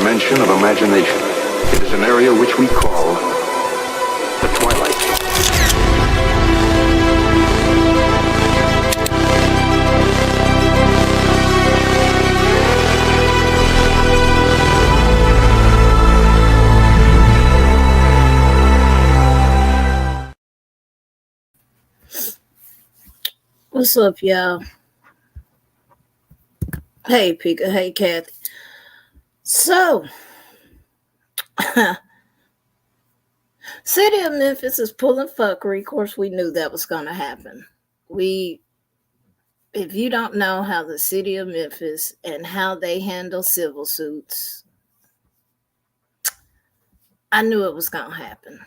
dimension of imagination. It is an area which we call the Twilight Zone. What's up, y'all? Hey, Pika. Hey, Kathy. So, City of Memphis is pulling fuckery. Of course, we knew that was going to happen. If you don't know how the City of Memphis and how they handle civil suits, I knew it was going to happen.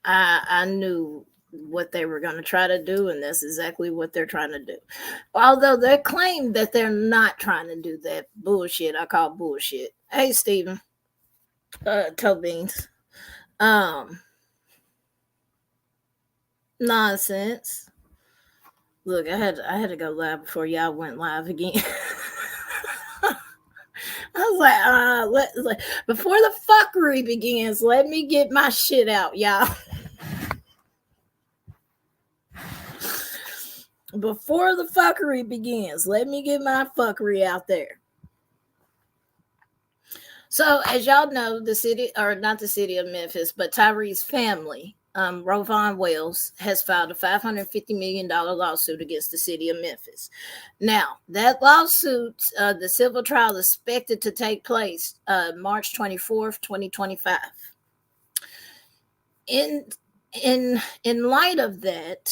I knew what they were going to try to do, and that's exactly what they're trying to do. Although they claim that they're not trying to do that bullshit. I call bullshit. Hey, Steven. Toe beans. Nonsense. Look, I had to go live before y'all went live again. I was like, before the fuckery begins, let me get my shit out, y'all. Before the fuckery begins, let me get my fuckery out there. So, as y'all know, the city, or not the City of Memphis, but Tyre's family, Rovon Wells, has filed a $550 million lawsuit against the City of Memphis. Now, that lawsuit, the civil trial is expected to take place March 24th, 2025. In light of that,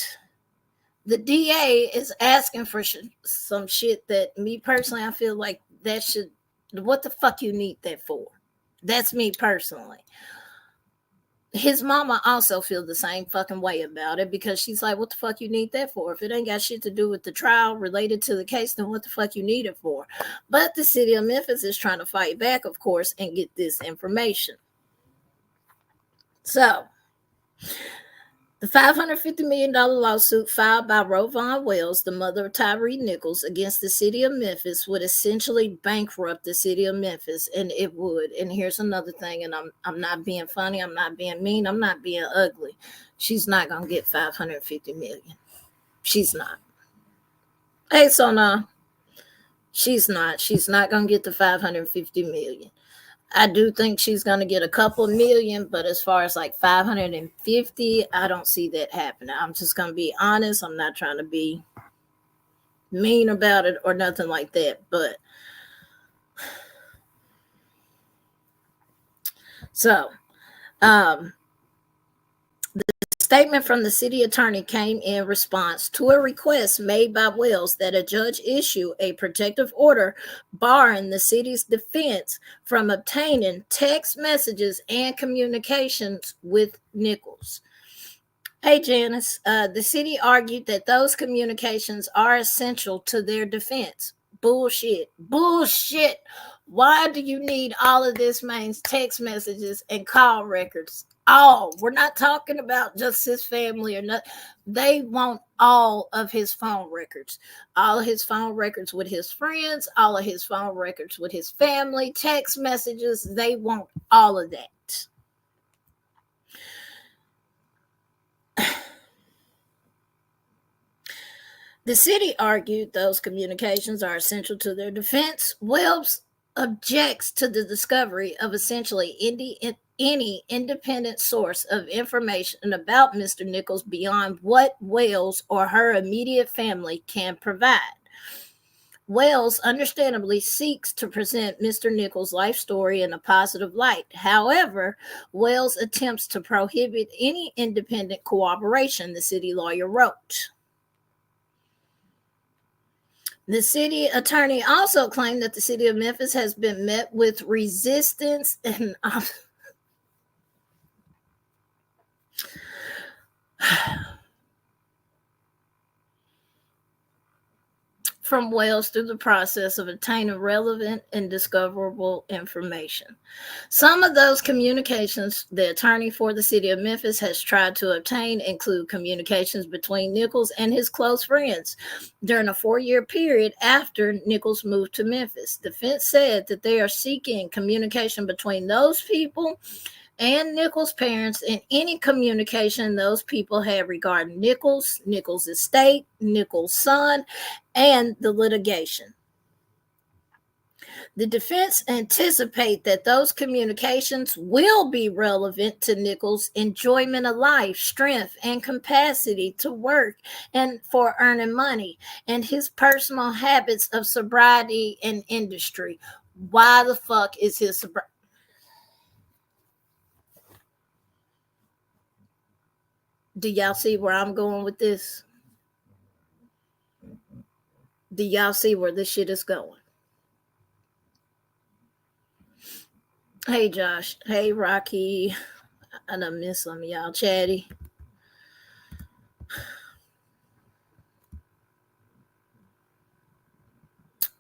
the DA is asking for some shit that me personally, I feel like that should, what the fuck you need that for? That's me personally. His mama also feels the same fucking way about it, because she's like, what the fuck you need that for? If it ain't got shit to do with the trial related to the case, then what the fuck you need it for? But the City of Memphis is trying to fight back, of course, and get this information. So, the $550 million lawsuit filed by Rovon Wells, the mother of Tyre Nichols, against the City of Memphis would essentially bankrupt the City of Memphis, and it would. And here's another thing, and I'm not being funny, I'm not being mean, I'm not being ugly. She's not going to get $550 million. She's not. Hey, Sona. She's not. She's not going to get the $550 million. I do think she's going to get a couple million, but as far as like 550, I don't see that happening. I'm just going to be honest. I'm not trying to be mean about it or nothing like that. But so, the statement from the city attorney came in response to a request made by Wells that a judge issue a protective order barring the city's defense from obtaining text messages and communications with Nichols. Hey, Janice, the city argued that those communications are essential to their defense. Bullshit. Why do you need all of this man's text messages and call records? We're not talking about just his family or not. They want all of his phone records, all of his phone records with his friends, all of his phone records with his family, text messages. They want all of that. The city argued those communications are essential to their defense. Wells objects to the discovery of essentially any independent source of information about Mr. Nichols beyond what Wells or her immediate family can provide. Wells understandably seeks to present Mr. Nichols' life story in a positive light. However, Wells attempts to prohibit any independent cooperation, the city lawyer wrote. The city attorney also claimed that the City of Memphis has been met with resistance and from Wells through the process of obtaining relevant and discoverable information. Some of those communications the attorney for the city of Memphis has tried to obtain include communications between Nichols and his close friends during a 4-year period after Nichols moved to Memphis. Defense said that they are seeking communication between those people and Nichols' parents and any communication those people had regarding Nichols, Nichols' estate, Nichols' son, and the litigation. The defense anticipate that those communications will be relevant to Nichols' enjoyment of life, strength, and capacity to work and for earning money, and his personal habits of sobriety and industry. Why the fuck is his sobriety? Do y'all see where I'm going with this? Do y'all see where this shit is going? Hey, Josh. Hey, Rocky. I done miss some of y'all. Chatty.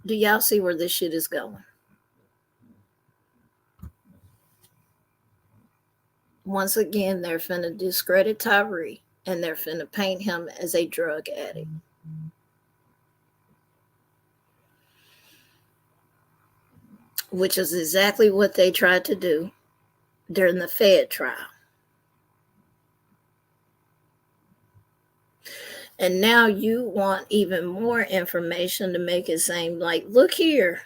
Do y'all see where this shit is going? Once again, they're finna discredit Tyre and they're finna paint him as a drug addict. Which is exactly what they tried to do during the Fed trial. And now you want even more information to make it seem like, look here,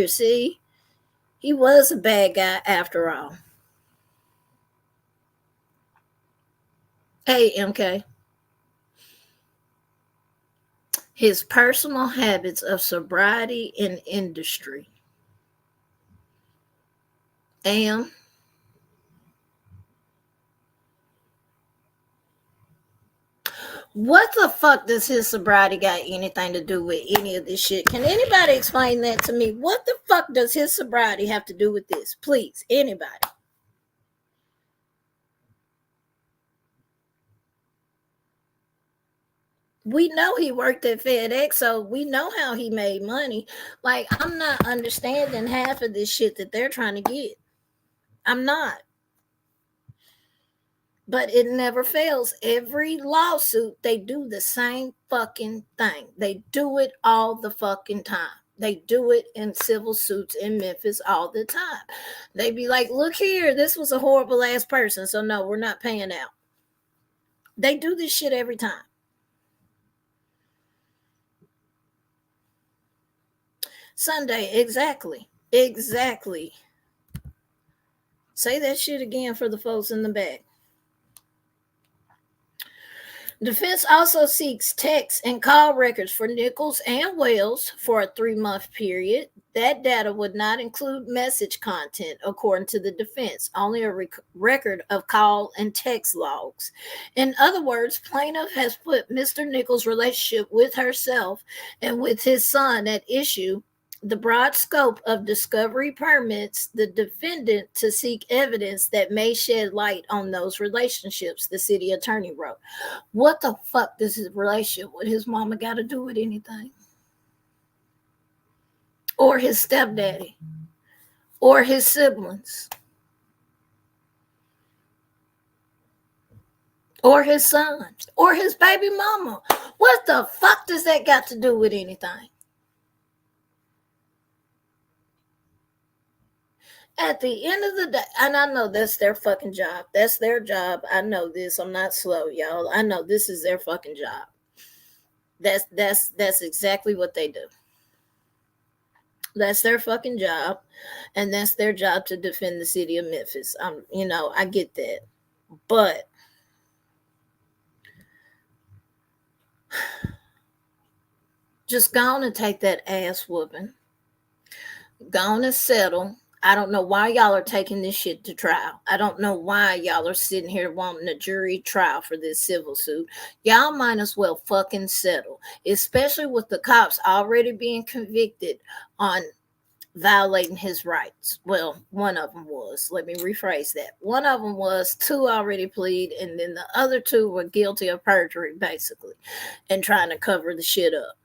see? He was a bad guy after all. Hey, MK. His personal habits of sobriety in industry. And what the fuck does his sobriety got anything to do with any of this shit? Can anybody explain that to me? What the fuck does his sobriety have to do with this? Please, anybody. We know he worked at FedEx, so we know how he made money. Like, I'm not understanding half of this shit that they're trying to get. I'm not. But it never fails. Every lawsuit, they do the same fucking thing. They do it all the fucking time. They do it in civil suits in Memphis all the time. They be like, look here, this was a horrible ass person, so no, we're not paying out. They do this shit every time. Sunday, exactly. Say that shit again for the folks in the back. Defense also seeks text and call records for Nichols and Wells for a 3-month period. That data would not include message content, according to the defense, only a record of call and text logs. In other words, plaintiff has put Mr. Nichols' relationship with herself and with his son at issue. The broad scope of discovery permits the defendant to seek evidence that may shed light on those relationships, the city attorney wrote. What the fuck does his relationship with his mama got to do with anything? Or his stepdaddy? Or his siblings? Or his son? Or his baby mama? What the fuck does that got to do with anything? At the end of the day, and I know that's their fucking job. That's their job. I know this. I'm not slow, y'all. I know this is their fucking job. That's exactly what they do. That's their fucking job, and that's their job to defend the city of Memphis. I get that. But just go on and take that ass whooping. Go on and settle. I don't know why y'all are taking this shit to trial. I don't know why y'all are sitting here wanting a jury trial for this civil suit. Y'all might as well fucking settle, especially with the cops already being convicted on violating his rights. Well, one of them was. Let me rephrase that. One of them was, 2 already plead, and then the other 2 were guilty of perjury, basically, and trying to cover the shit up.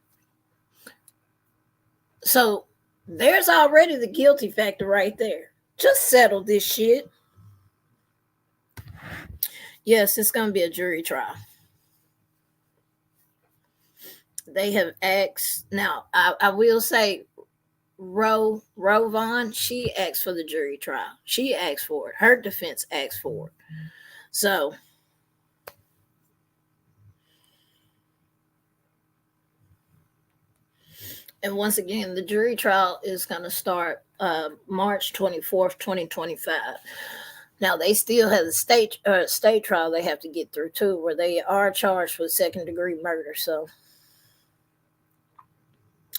So there's already the guilty factor right there. Just settle this shit. Yes, it's going to be a jury trial. They have asked. Now, I will say, Roe Vaughn, she asked for the jury trial. She asked for it. Her defense asked for it. So, and once again, the jury trial is going to start March 24th, 2025. Now, they still have the state trial they have to get through, too, where they are charged with second-degree murder. So,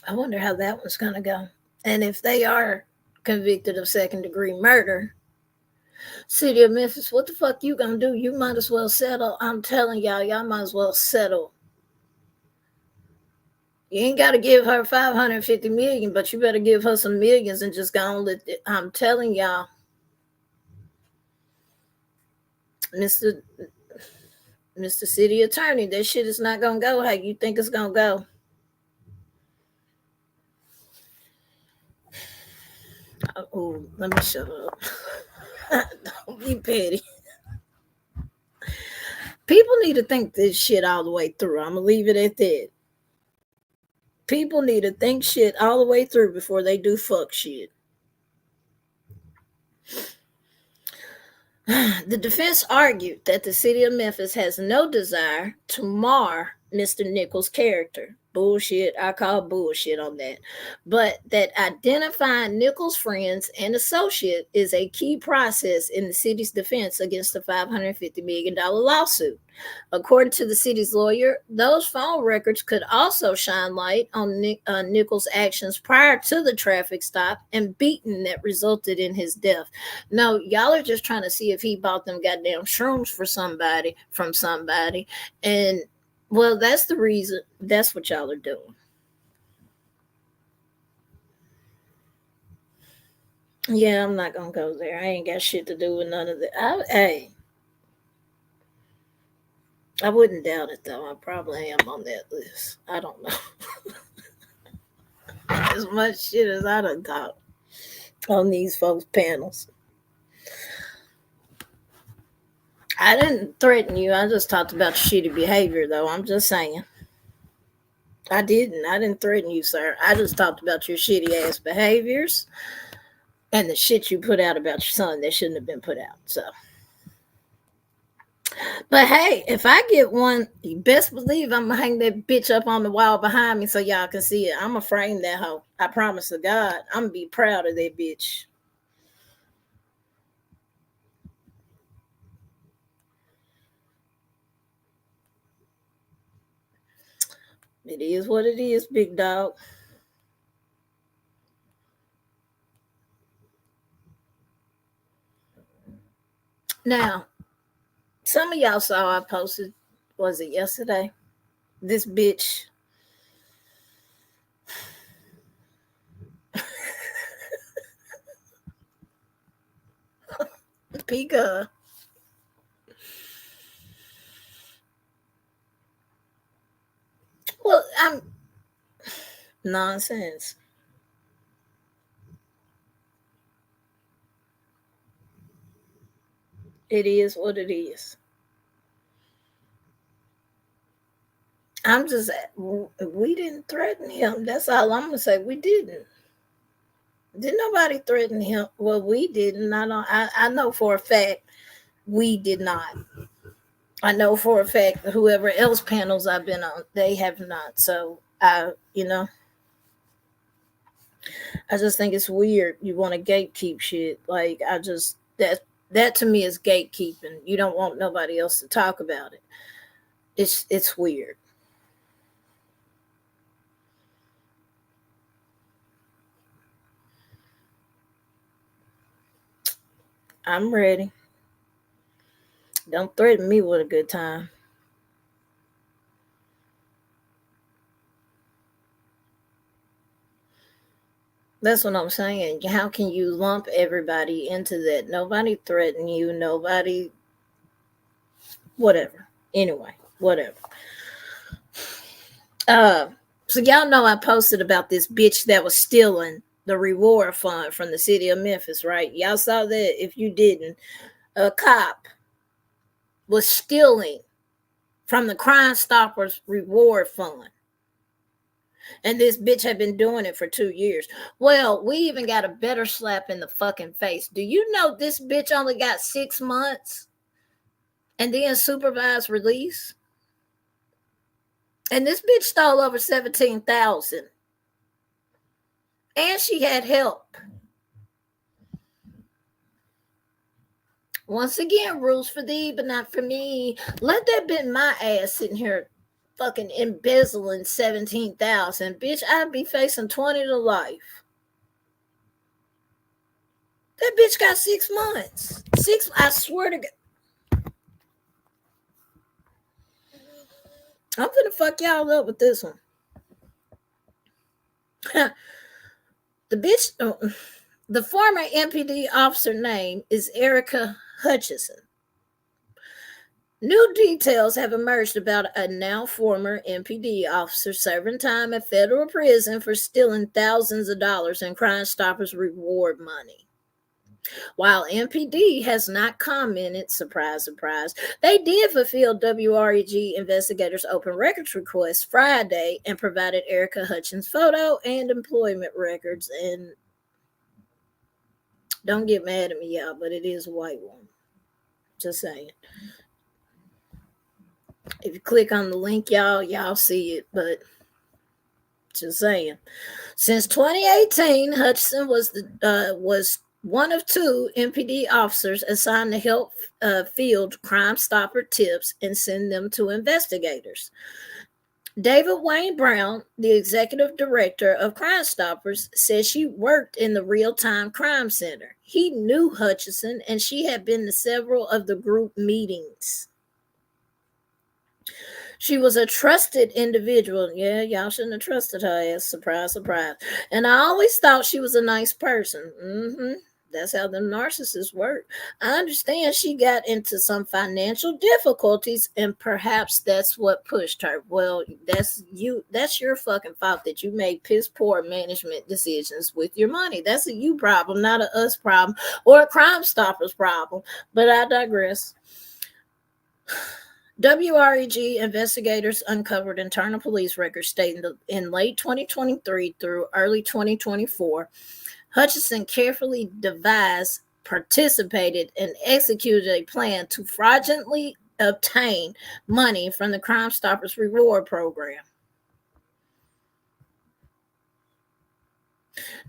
I wonder how that one's going to go. And if they are convicted of second-degree murder, City of Memphis, what the fuck you gonna do? You might as well settle. I'm telling y'all might as well settle. You ain't got to give her 550 million, but you better give her some millions and just go on with it. I'm telling y'all, Mr. City Attorney, that shit is not gonna go how you think it's gonna go. Oh, let me shut up. Don't be petty. People need to think this shit all the way through. I'm gonna leave it at that. People need to think shit all the way through before they do fuck shit. The defense argued that the city of Memphis has no desire to mar Mr. Nichols' character. Bullshit. I call bullshit on that. But that identifying Nichols' friends and associate is a key process in the city's defense against the $550 million lawsuit. According to the city's lawyer, those phone records could also shine light on Nichols' actions prior to the traffic stop and beating that resulted in his death. No, y'all are just trying to see if he bought them goddamn shrooms from somebody. And, well, that's the reason. That's what y'all are doing. Yeah, I'm not going to go there. I ain't got shit to do with none of that. Hey. I wouldn't doubt it, though. I probably am on that list. I don't know. As much shit as I done talked on these folks' panels. I didn't threaten you. I just talked about shitty behavior, though. I'm just saying. I didn't threaten you, sir. I just talked about your shitty ass behaviors and the shit you put out about your son that shouldn't have been put out. So. But hey, if I get one, you best believe I'm gonna hang that bitch up on the wall behind me so y'all can see it. I'm gonna frame that hoe. I promise to God, I'm gonna be proud of that bitch. It is what it is, big dog. Now, some of y'all saw I posted, was it yesterday? This bitch. Pika. Well, I'm nonsense. It is what it is. I'm just, we didn't threaten him. That's all I'm gonna say. We didn't. Did nobody threaten him? Well, we didn't. I know for a fact we did not. I know for a fact that whoever else panels I've been on, they have not. So I just think it's weird. You want to gatekeep shit. Like that to me is gatekeeping. You don't want nobody else to talk about it. It's weird. I'm ready. Don't threaten me with a good time. That's what I'm saying. How can you lump everybody into that? Nobody threatened you. Nobody, whatever. Anyway, whatever. So y'all know I posted about this bitch that was stealing the reward fund from the city of Memphis, right? Y'all saw that. If you didn't, a cop was stealing from the Crime Stoppers reward fund. And this bitch had been doing it for 2 years. Well, we even got a better slap in the fucking face. Do you know this bitch only got 6 months and then supervised release? And this bitch stole over 17,000. And she had help. Once again, rules for thee, but not for me. Let that be my ass sitting here fucking embezzling 17,000. Bitch, I'd be facing 20 to life. That bitch got 6 months. I swear to God. I'm gonna fuck y'all up with this one. The bitch, the former MPD officer name is Erica Hutchison. New details have emerged about a now former MPD officer serving time at federal prison for stealing thousands of dollars in Crime Stoppers reward money. While MPD has not commented, surprise, surprise, they did fulfill WREG investigators' open records request Friday and provided Erica Hutchins' photo and employment records. And don't get mad at me, y'all, but it is a white woman. Just saying. If you click on the link, y'all see it, but just saying. Since 2018, Hutchison was one of 2 MPD officers assigned to help field Crime Stopper tips and send them to investigators. David Wayne Brown, the executive director of Crime Stoppers, says she worked in the real-time crime center. He knew Hutchison, and she had been to several of the group meetings. She was a trusted individual. Yeah, y'all shouldn't have trusted her ass. Surprise, surprise. And I always thought she was a nice person. That's how them narcissists work. I understand she got into some financial difficulties, and perhaps that's what pushed her. Well, that's your fucking fault that you made piss poor management decisions with your money. That's a you problem, not a us problem or a Crime Stoppers problem. But I digress. WREG investigators uncovered internal police records stating that in late 2023 through early 2024, Hutchison carefully devised, participated, and executed a plan to fraudulently obtain money from the Crime Stoppers reward program.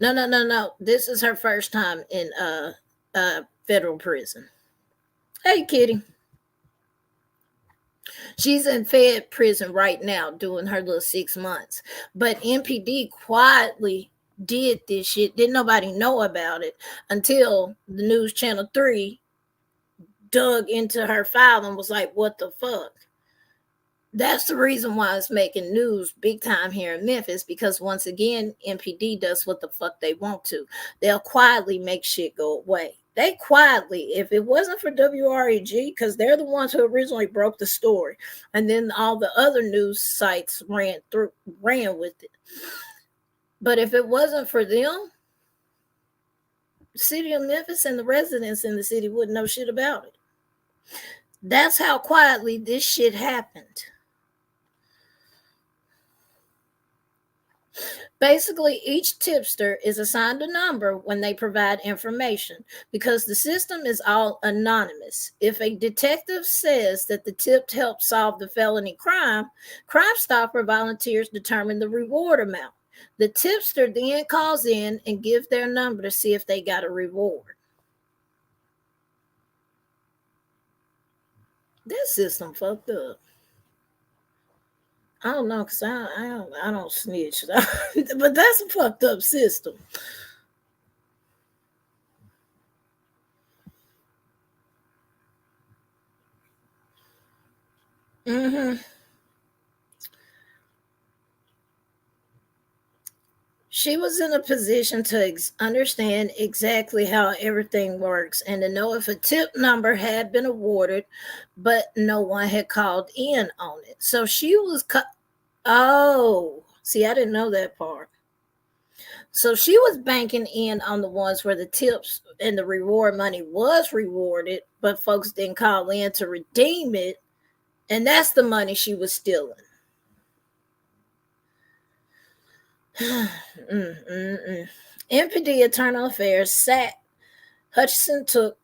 No. This is her first time in federal prison. Hey, kitty. She's in Fed prison right now doing her little 6 months. But MPD quietly did this shit. Didn't nobody know about it until the News Channel 3 dug into her file and was like, what the fuck? That's the reason why it's making news big time here in Memphis, because once again, MPD does what the fuck they want to. They'll quietly make shit go away. They quietly, if it wasn't for WREG, because they're the ones who originally broke the story, and then all the other news sites ran with it. But if it wasn't for them, the city of Memphis and the residents in the city wouldn't know shit about it. That's how quietly this shit happened. Basically, each tipster is assigned a number when they provide information because the system is all anonymous. If a detective says that the tip helped solve the felony crime, Crime Stopper volunteers determine the reward amount. The tipster then calls in and gives their number to see if they got a reward. This system fucked up. I don't know, because I don't snitch. But that's a fucked up system. She was in a position to understand exactly how everything works and to know if a tip number had been awarded, but no one had called in on it. So she was See, I didn't know that part. So she was banking in on the ones where the tips and the reward money was rewarded, but folks didn't call in to redeem it. And that's the money she was stealing. MPD Internal Affairs sat Hutchinson took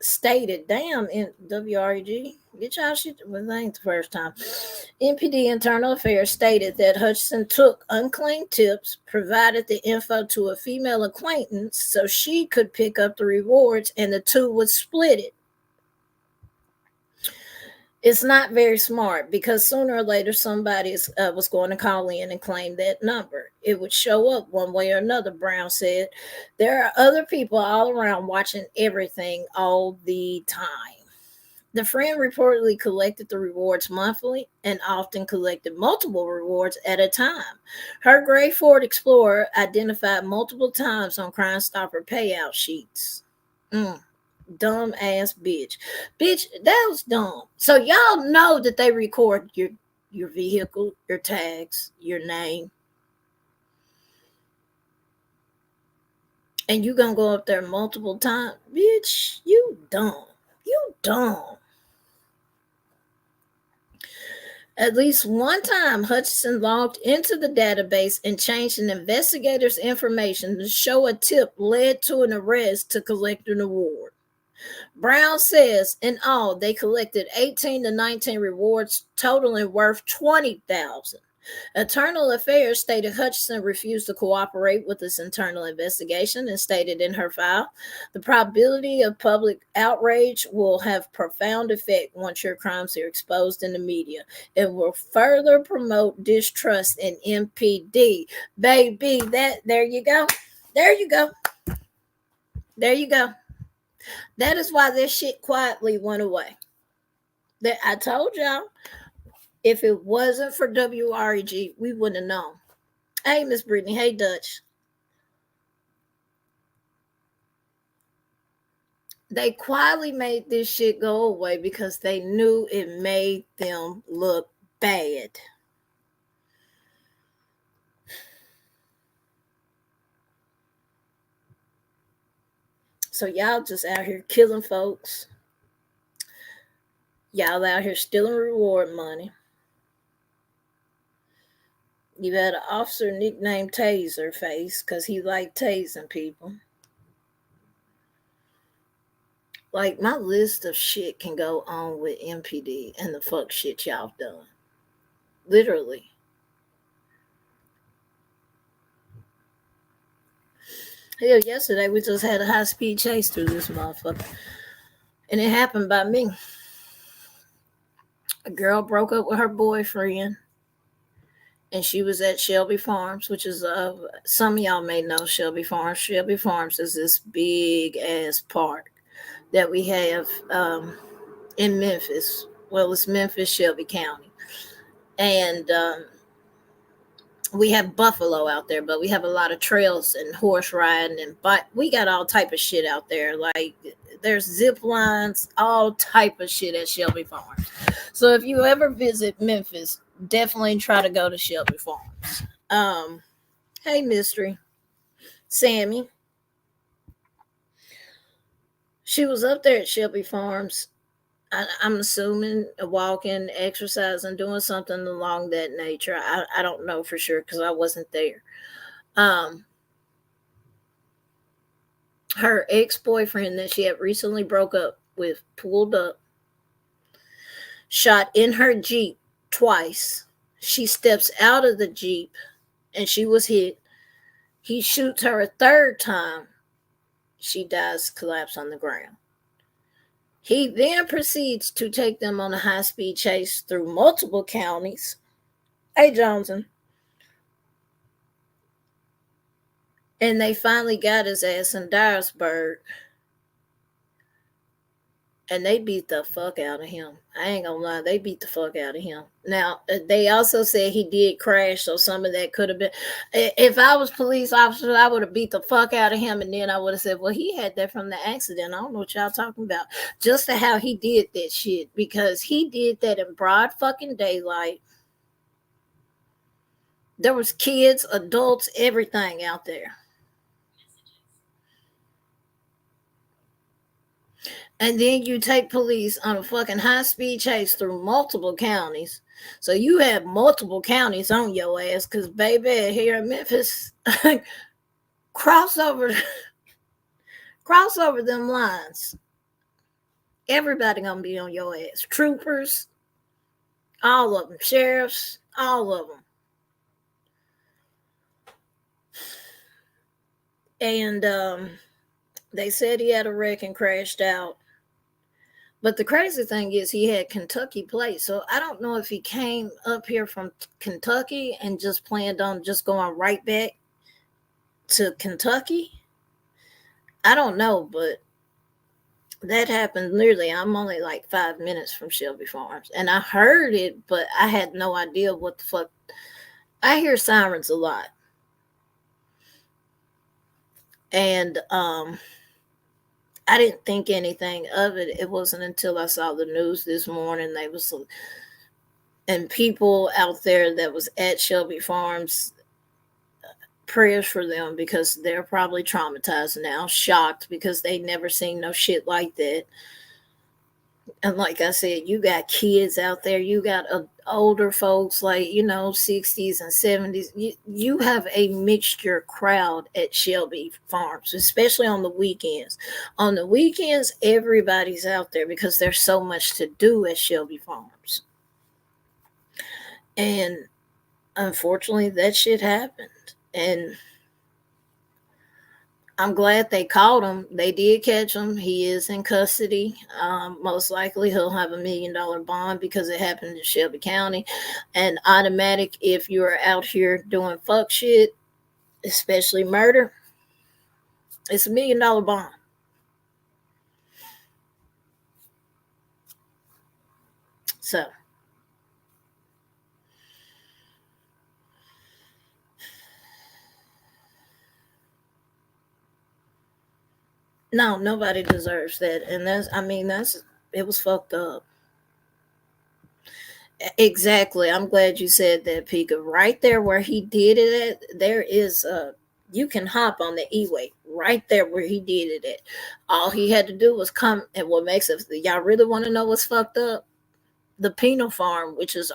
stated, damn, in WREG, get y'all shit, well, that ain't the first time. MPD Internal Affairs stated that Hutchinson took unclaimed tips, provided the info to a female acquaintance so she could pick up the rewards, and the two would split it. It's not very smart because sooner or later somebody was going to call in and claim that number. It would show up one way or another, Brown said. There are other people all around watching everything all the time. The friend reportedly collected the rewards monthly and often collected multiple rewards at a time. Her gray Ford Explorer identified multiple times on Crime Stopper payout sheets. Dumb ass bitch. Bitch, that was dumb. So y'all know that they record your vehicle, your tags, your name. And you gonna go up there multiple times. Bitch, you dumb. You dumb. At least one time, Hutchinson logged into the database and changed an investigator's information to show a tip led to an arrest to collect an award. Brown says in all they collected 18 to 19 rewards totaling worth $20,000. Internal Affairs stated Hutchinson refused to cooperate with this internal investigation and stated in her file, the probability of public outrage will have profound effect once your crimes are exposed in the media. It will further promote distrust in MPD. Baby, there you go. There you go. There you go. That is why this shit quietly went away. That I told y'all, if it wasn't for WREG, we wouldn't have known. Hey, Miss Brittany. Hey, Dutch. They quietly made this shit go away because they knew it made them look bad. So y'all just out here killing folks. Y'all out here stealing reward money. You had an officer nicknamed Taser Face because he liked tasing people. Like, my list of shit can go on with MPD and the fuck shit y'all done. Literally. Hell, yesterday we just had a high-speed chase through this motherfucker. And it happened by me. A girl broke up with her boyfriend. And she was at Shelby Farms, which is, some of y'all may know Shelby Farms. Shelby Farms is this big-ass park that we have in Memphis. Well, it's Memphis, Shelby County. And we have buffalo out there, but we have a lot of trails and horse riding and we got all type of shit out there. Like, there's zip lines, all type of shit at Shelby Farms. So if you ever visit Memphis, definitely try to go to Shelby Farms. Hey, Mystery. Sammy. She was up there at Shelby Farms. I'm assuming walking, exercising, doing something along that nature. I don't know for sure because I wasn't there. Her ex-boyfriend that she had recently broke up with pulled up, shot in her Jeep twice. She steps out of the Jeep and she was hit. He shoots her a third time. She dies, collapsed on the ground. He then proceeds to take them on a high-speed chase through multiple counties. Hey, Johnson. And they finally got his ass in Dyersburg. And they beat the fuck out of him. I ain't gonna lie, they beat the fuck out of him. Now, they also said he did crash, so some of that could have been. If I was police officer, I would have beat the fuck out of him, and then I would have said, well, he had that from the accident. I don't know what y'all talking about. Just to how he did that shit, because he did that in broad fucking daylight. There was kids, adults, everything out there. And then you take police on a fucking high speed chase through multiple counties. So you have multiple counties on your ass because, baby, here in Memphis, cross over, cross over them lines. Everybody gonna be on your ass. Troopers, all of them. Sheriffs, all of them. And they said he had a wreck and crashed out. But the crazy thing is he had Kentucky plates. So I don't know if he came up here from Kentucky and just planned on just going right back to Kentucky. I don't know, but that happened literally. I'm only like 5 minutes from Shelby Farms. And I heard it, but I had no idea what the fuck. I hear sirens a lot. And I didn't think anything of it. It wasn't until I saw the news this morning. They was, and people out there that was at Shelby Farms, prayers for them because they're probably traumatized now, shocked because they never seen no shit like that. And like I said, you got kids out there, you got older folks like, 60s and 70s. You have a mixture crowd at Shelby Farms, especially on the weekends. On the weekends, everybody's out there because there's so much to do at Shelby Farms. And unfortunately, that shit happened. And I'm glad they caught him. They did catch him. He is in custody. Most likely he'll have $1 million bond because it happened in Shelby County. And automatic, if you're out here doing fuck shit, especially murder, it's $1 million bond. So no, nobody deserves that. And it was fucked up. Exactly. I'm glad you said that, Pika. Right there where he did it at, there is you can hop on the E-way right there where he did it at. All he had to do was come, and what makes it, y'all really want to know what's fucked up? The penal farm, which is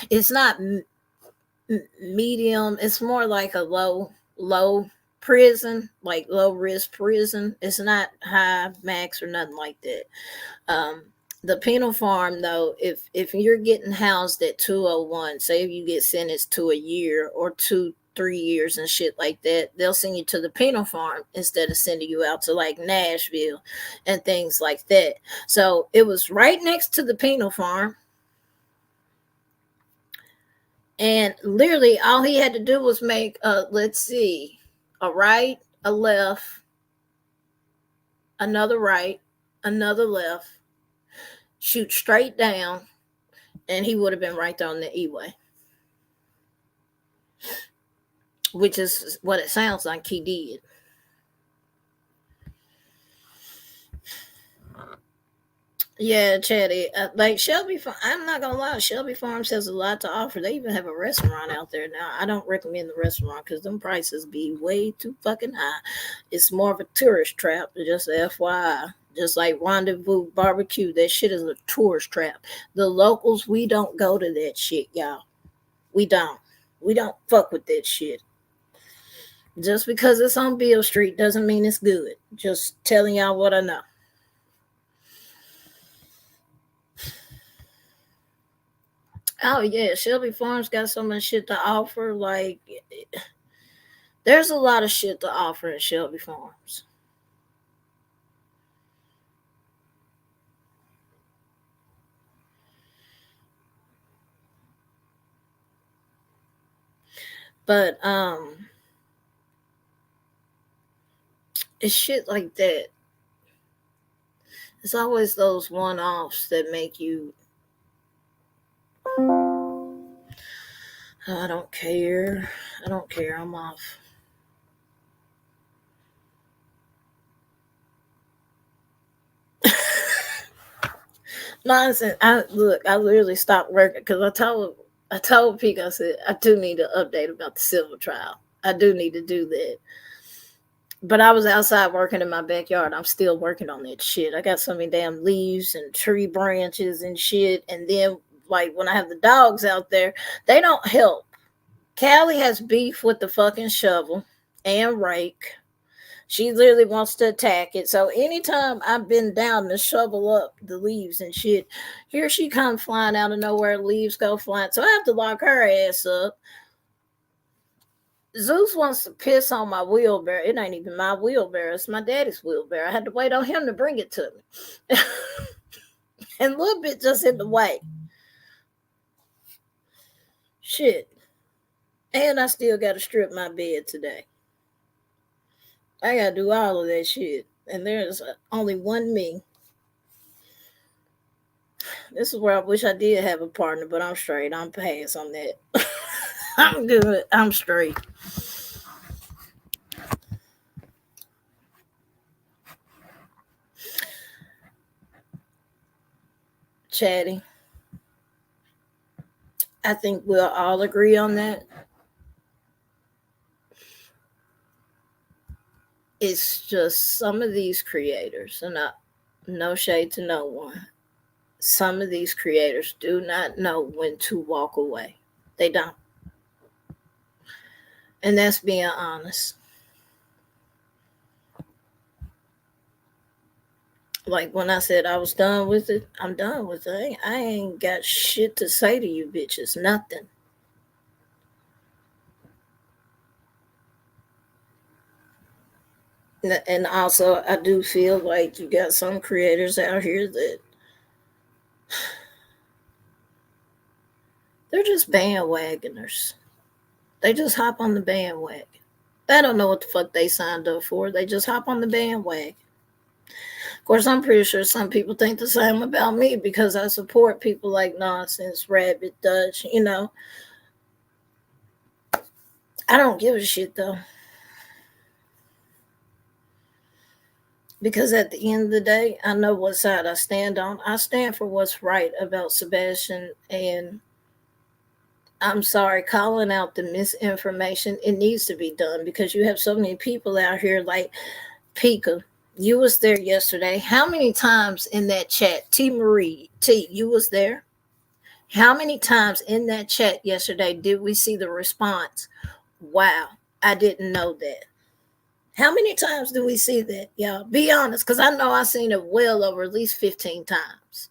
it's not medium, it's more like a low prison, like low risk prison. It's not high max or nothing like that. The penal farm, though, if you're getting housed at 201, say if you get sentenced to a year or 2-3 years and shit like that, they'll send you to the penal farm instead of sending you out to like Nashville and things like that. So it was right next to the penal farm. And literally all he had to do was make a right, a left, another right, another left, shoot straight down, and he would have been right there on the E-way. Which is what it sounds like he did. Yeah, Chatty. Like Shelby, I'm not gonna lie, Shelby Farms has a lot to offer. They even have a restaurant out there now. I don't recommend the restaurant because them prices be way too fucking high. It's more of a tourist trap, just FYI. Just like Rendezvous Barbecue, that shit is a tourist trap. The locals, we don't go to that shit, y'all. We don't. We don't fuck with that shit. Just because it's on Beale Street doesn't mean it's good. Just telling y'all what I know. Oh yeah, Shelby Farms got so much shit to offer. Like, there's a lot of shit to offer at Shelby Farms. But it's shit like that. It's always those one-offs that make you, I don't care. I don't care. I'm off. Nonsense. I literally stopped working because I told I told Peek, I said, I do need an update about the civil trial. I do need to do that. But I was outside working in my backyard. I'm still working on that shit. I got so many damn leaves and tree branches and shit. And then, like, when I have the dogs out there, they don't help. Callie has beef with the fucking shovel and rake. She literally wants to attack it. So anytime I've been down to shovel up the leaves and shit, here she comes flying out of nowhere. Leaves go flying. So I have to lock her ass up. Zeus wants to piss on my wheelbarrow. It ain't even my wheelbarrow. It's my daddy's wheelbarrow. I had to wait on him to bring it to me. And a little bit just in the way. Shit. And I still got to strip my bed today. I got to do all of that shit. And there's only one me. This is where I wish I did have a partner, but I'm straight. I'm past on that. I'm good. I'm straight. Chatty. I think we'll all agree on that. It's just some of these creators, and no shade to no one. Some of these creators do not know when to walk away. They don't. And that's being honest. Like when I said I was done with it, I'm done with it. I ain't got shit to say to you bitches. Nothing. And also, I do feel like you got some creators out here that they're just bandwagoners. They just hop on the bandwagon. They don't know what the fuck they signed up for. They just hop on the bandwagon. Of course, I'm pretty sure some people think the same about me because I support people like Nonsense, Rabbit, Dutch, you know. I don't give a shit though. Because at the end of the day, I know what side I stand on. I stand for what's right about Sebastian, and I'm sorry, calling out the misinformation. It needs to be done because you have so many people out here like Pika. You was there yesterday. How many times in that chat, T. Marie, T, you was there? How many times in that chat yesterday did we see the response? Wow, I didn't know that. How many times do we see that, y'all? Be honest, because I know I've seen it well over at least 15 times.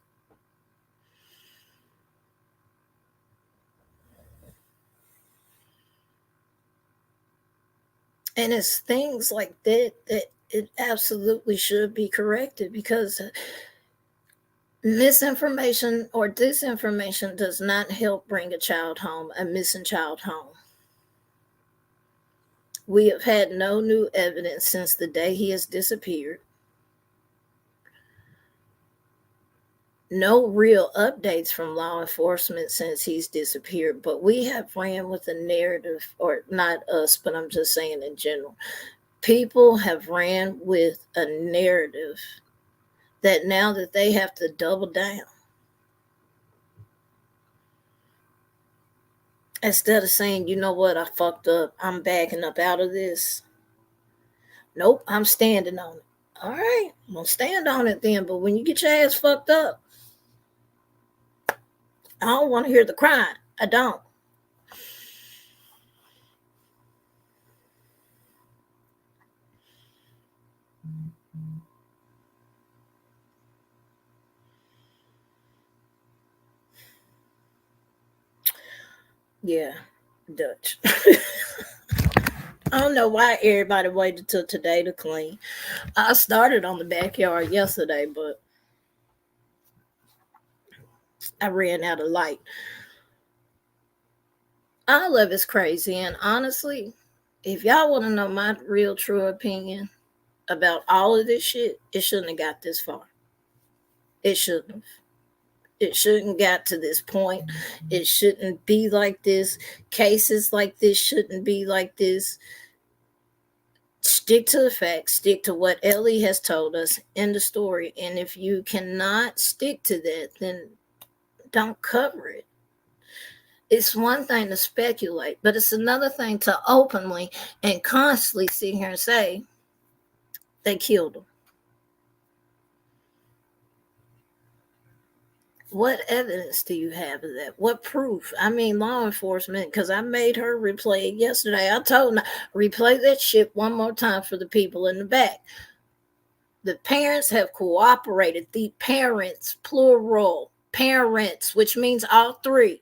And it's things like that that it absolutely should be corrected because misinformation or disinformation does not help bring a child home, a missing child home. We have had no new evidence since the day he has disappeared. No real updates from law enforcement since he's disappeared, but we have ran with a narrative, or not us, but I'm just saying in general. People have ran with a narrative that now that they have to double down. Instead of saying, you know what, I fucked up, I'm backing up out of this. Nope, I'm standing on it. All right, I'm going to stand on it then, but when you get your ass fucked up, I don't want to hear the crying. I don't. Yeah, Dutch. I don't know why everybody waited till today to clean. I started on the backyard yesterday, but I ran out of light. All of it's crazy, and honestly, if y'all want to know my real true opinion about all of this shit, it shouldn't have got this far. It shouldn't have. It shouldn't got to this point. It shouldn't be like this. Cases like this shouldn't be like this. Stick to the facts. Stick to what Ellie has told us in the story. And if you cannot stick to that, then don't cover it. It's one thing to speculate, but it's another thing to openly and constantly sit here and say they killed him. What evidence do you have of that? What proof? I mean, law enforcement, because I made her replay it yesterday. I told her, replay that shit one more time for the people in the back. The parents have cooperated. The parents, plural, parents, which means all three,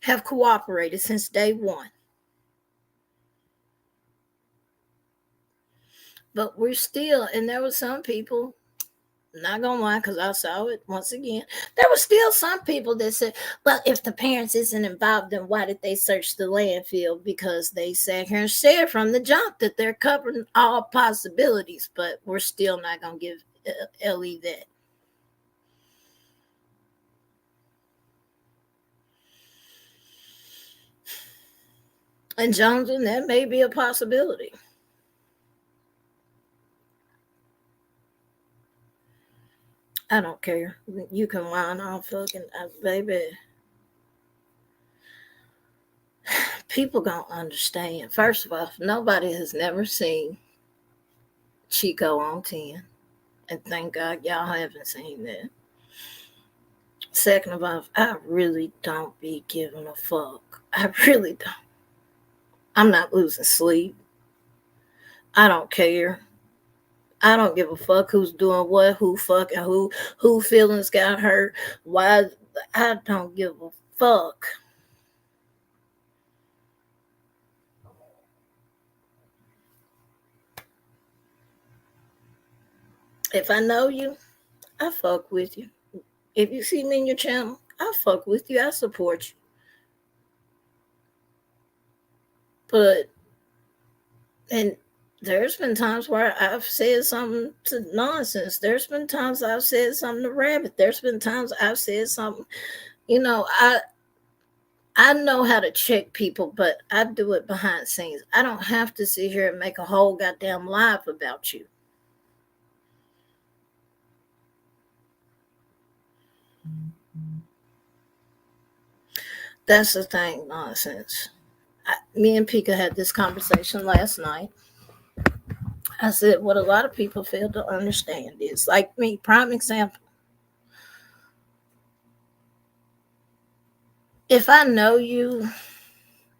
have cooperated since day one. But we're still, and there were some people, not gonna lie, because I saw it once again. There were still some people that said, well, if the parents isn't involved, then why did they search the landfill? Because they sat here and said from the jump that they're covering all possibilities, but we're still not gonna give Ellie that. And Johnson, that may be a possibility. I don't care. You can whine all fucking baby. People don't understand. First of all, nobody has never seen Chico on 10. And thank God y'all haven't seen that. Second of all, I really don't be giving a fuck. I really don't. I'm not losing sleep. I don't care. I don't give a fuck who's doing what, who fucking who feelings got hurt. Why? I don't give a fuck. If I know you, I fuck with you. If you see me in your channel, I fuck with you. I support you. But, and there's been times where I've said something to nonsense. There's been times I've said something to rabbit. There's been times I've said something, I know how to check people, but I do it behind the scenes. I don't have to sit here and make a whole goddamn live about you. That's the thing, nonsense. Me and Pika had this conversation last night. I said, what a lot of people fail to understand is, like me, prime example. If I know you,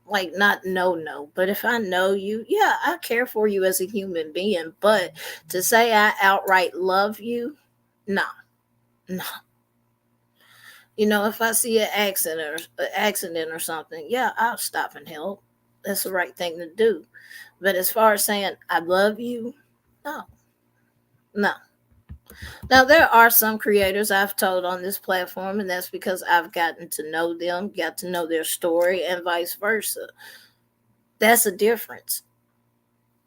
like not no, but if I know you, yeah, I care for you as a human being. But to say I outright love you, no. If I see an accident or something, yeah, I'll stop and help. That's the right thing to do. But as far as saying I love you, no. Now there are some creators I've told on this platform, and that's because I've gotten to know them, got to know their story, and vice versa. That's a difference.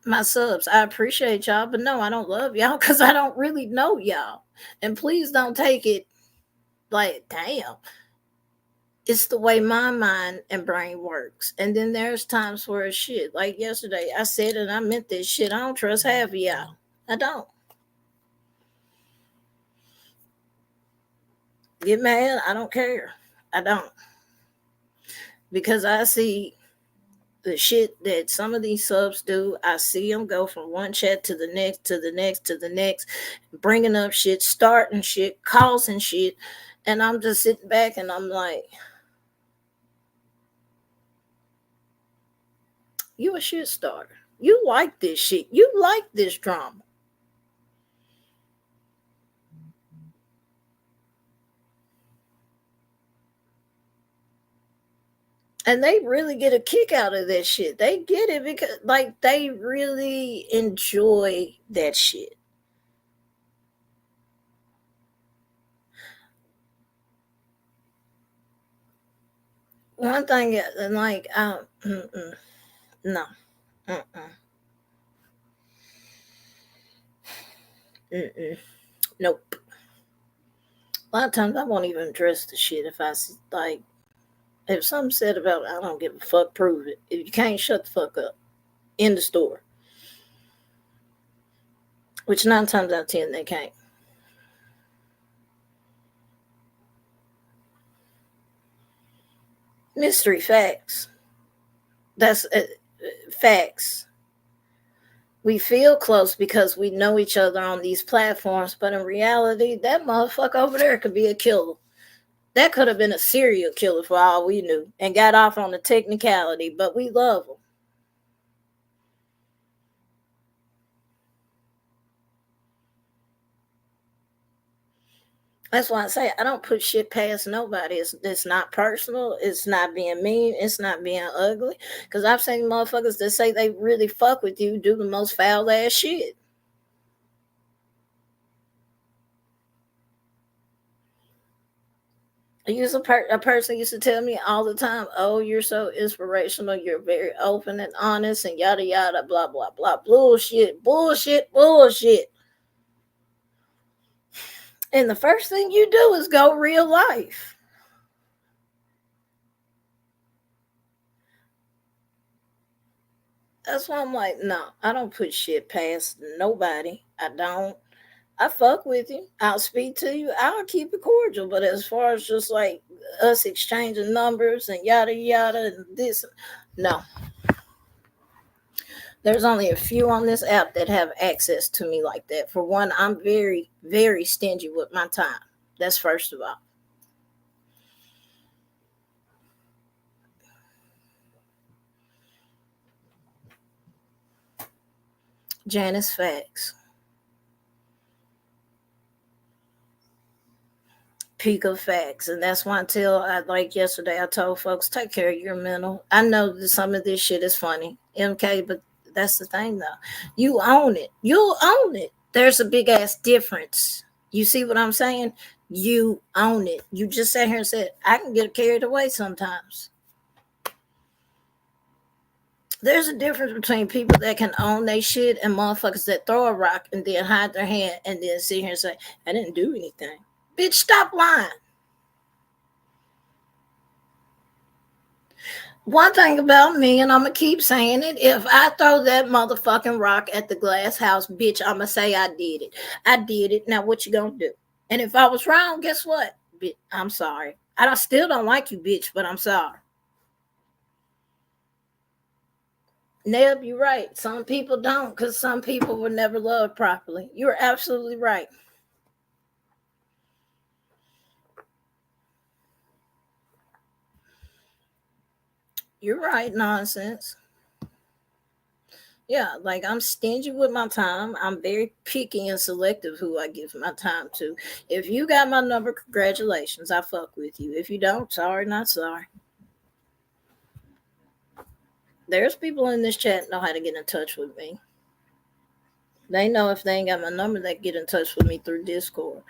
My subs, I appreciate y'all, but no, I don't love y'all because I don't really know y'all. And please don't take it like, damn. It's the way my mind and brain works. And then there's times where it's shit. Like yesterday, I said and I meant this shit. I don't trust half of y'all. I don't. Get mad? I don't care. I don't. Because I see the shit that some of these subs do. I see them go from one chat to the next, to the next, to the next, bringing up shit, starting shit, causing shit. And I'm just sitting back and I'm like, you a shit starter. You like this shit. You like this drama. And they really get a kick out of that shit. They get it because, like, they really enjoy that shit. One thing, and like, no, nope. A lot of times I won't even address the shit if I like. If something said about it, I don't give a fuck. Prove it. If you can't, shut the fuck up. In the store. Which 9 times out of 10 they can't. Mystery facts. That's facts. We feel close because we know each other on these platforms, but in reality, that motherfucker over there could be a killer. That could have been a serial killer for all we knew and got off on the technicality, but we love him. That's why I say I don't put shit past nobody. It's not personal. It's not being mean. It's not being ugly. Because I've seen motherfuckers that say they really fuck with you do the most foul ass shit. A person used to tell me all the time, "Oh, you're so inspirational. You're very open and honest, and yada yada, blah blah blah, bullshit, bullshit, bullshit." And the first thing you do is go real life. That's why I'm like, no, I don't put shit past nobody. I don't. I fuck with you. I'll speak to you. I'll keep it cordial. But as far as just like us exchanging numbers and yada yada and this, no. There's only a few on this app that have access to me like that. For one, I'm very, very stingy with my time. That's first of all. Janice facts. Peak of facts. And that's why like yesterday, I told folks, take care of your mental. I know that some of this shit is funny, MK, but that's the thing though. You own it. You'll own it. There's a big ass difference. You see what I'm saying? You own it. You just sat here and said, I can get carried away sometimes. There's a difference between people that can own their shit and motherfuckers that throw a rock and then hide their hand and then sit here and say, I didn't do anything. Bitch, stop lying. One thing about me, and I'm going to keep saying it, if I throw that motherfucking rock at the glass house, bitch, I'm going to say I did it. I did it. Now what you going to do? And if I was wrong, guess what? Bitch, I'm sorry. Still don't like you, bitch, but I'm sorry. Neb, you're right. Some people don't because some people were never loved properly. You're absolutely right. You're right, nonsense. Yeah, like I'm stingy with my time. I'm very picky and selective who I give my time to. If you got my number, congratulations. I fuck with you. If you don't, sorry, not sorry. There's people in this chat know how to get in touch with me. They know if they ain't got my number, they get in touch with me through Discord.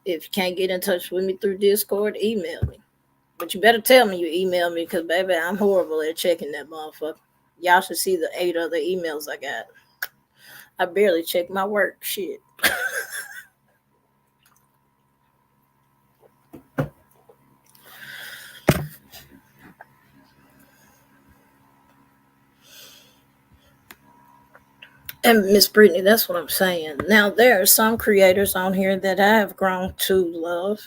If you can't get in touch with me through Discord, email me. But you better tell me you email me because, baby, I'm horrible at checking that motherfucker. Y'all should see the 8 other emails I got. I barely check my work shit. And Miss Brittany, that's what I'm saying. Now, there are some creators on here that I have grown to love,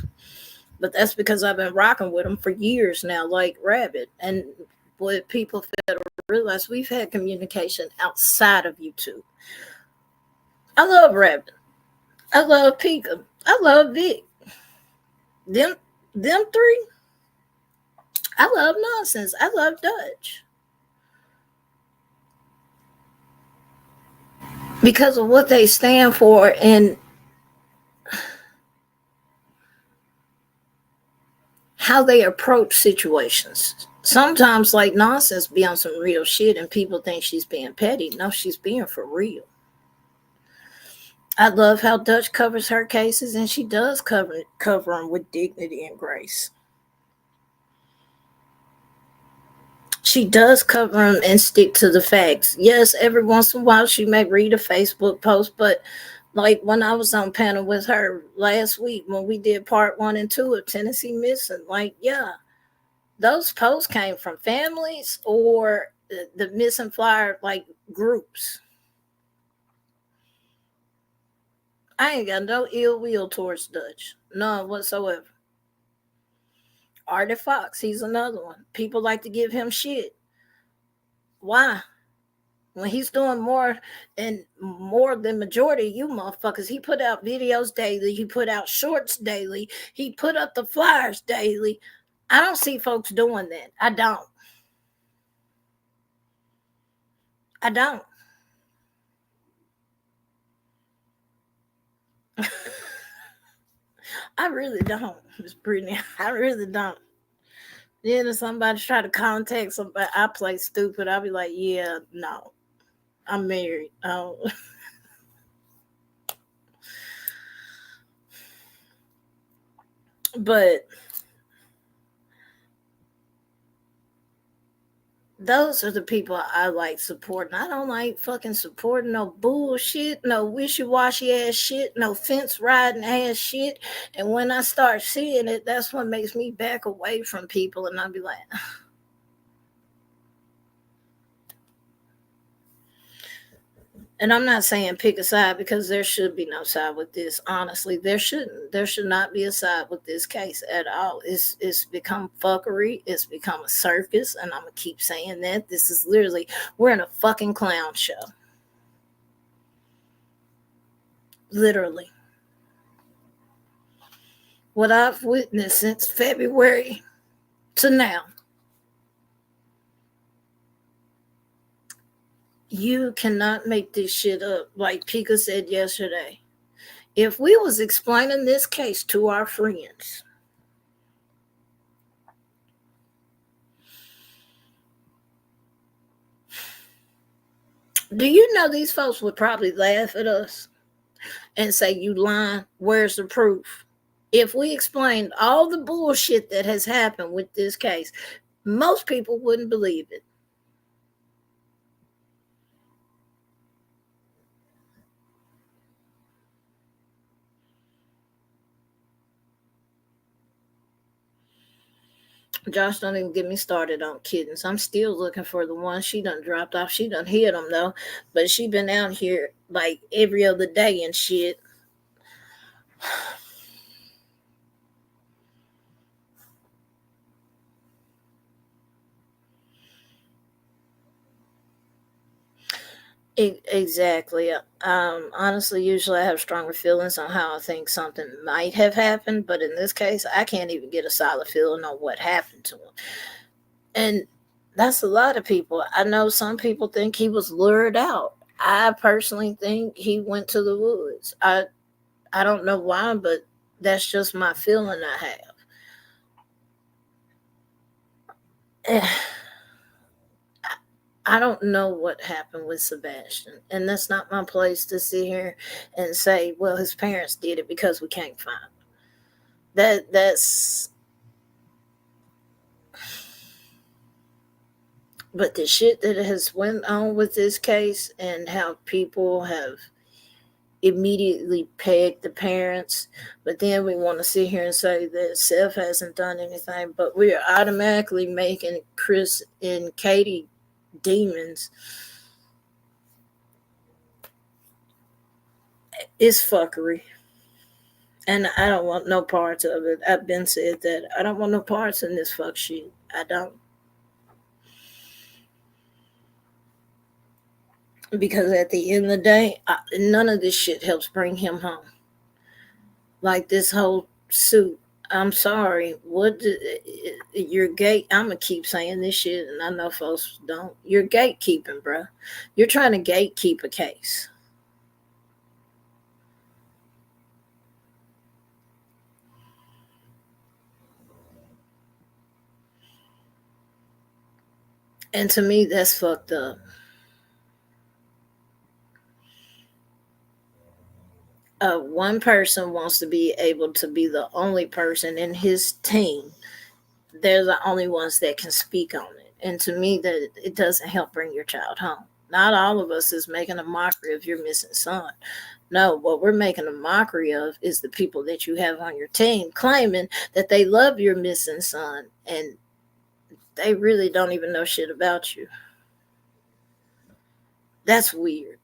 but that's because I've been rocking with them for years now, like Rabbit. And what people fail to realize, we've had communication outside of YouTube. I love Rabbit. I love Pika. I love Vic. Them, them three. I love Nonsense. I love Dutch. Because of what they stand for and how they approach situations. Sometimes, like Nonsense, be on some real shit, and people think she's being petty. No, she's being for real. I love how Dutch covers her cases, and she does cover them with dignity and grace. She does cover them and stick to the facts. Yes, every once in a while she may read a Facebook post, but like when I was on panel with her last week when we did part 1 and 2 of Tennessee Missing, like, yeah, those posts came from families or the missing flyer like groups. I ain't got no ill will towards Dutch, none whatsoever. Artie Fox, he's another one. People like to give him shit. Why? When he's doing more and more than majority of you motherfuckers, he put out videos daily, he put out shorts daily, he put up the flyers daily. I don't see folks doing that. I don't. I really don't, Miss Brittany. I really don't. Then if somebody try to contact somebody, I play stupid. I'll be like, yeah, no, I'm married. But those are the people I like supporting. I don't like fucking supporting no bullshit, no wishy-washy ass shit, no fence riding ass shit. And when I start seeing it, that's what makes me back away from people. And I'll be like, and I'm not saying pick a side because there should be no side with this. Honestly, there shouldn't. There should not be a side with this case at all. It's become fuckery. It's become a circus, and I'm gonna keep saying that. This is literally we're in a fucking clown show. Literally, what I've witnessed since February to now. You cannot make this shit up. Like Pika said yesterday. If we was explaining this case to our friends, do you know these folks would probably laugh at us and say, you lying, where's the proof? If we explained all the bullshit that has happened with this case, most people wouldn't believe it. Josh, don't even get me started on kittens. I'm still looking for the one. She done dropped off. She done hit them though, but she been out here like every other day and shit. Exactly. Honestly, usually I have stronger feelings on how I think something might have happened, but in this case, I can't even get a solid feeling on what happened to him. And that's a lot of people. I know some people think he was lured out. I personally think he went to the woods. I don't know why, but that's just my feeling I have. I don't know what happened with Sebastian, and that's not my place to sit here and say, well, his parents did it because we can't find them. That's but the shit that has went on with this case and how people have immediately pegged the parents, but then we want to sit here and say that Seth hasn't done anything, but we're automatically making Chris and Katie demons. It's fuckery. And I don't want no parts of it. I've been said that. I don't want no parts in this fuck shit. I don't. Because at the end of the day, none of this shit helps bring him home. Like this whole suit. I'm sorry. You're gate? I'm gonna keep saying this shit, and I know folks don't. You're gatekeeping, bro. You're trying to gatekeep a case. And to me, that's fucked up. One person wants to be able to be the only person in his team. They're the only ones that can speak on it. And to me, that it doesn't help bring your child home. Not all of us is making a mockery of your missing son. No, what we're making a mockery of is the people that you have on your team claiming that they love your missing son and they really don't even know shit about you. That's weird.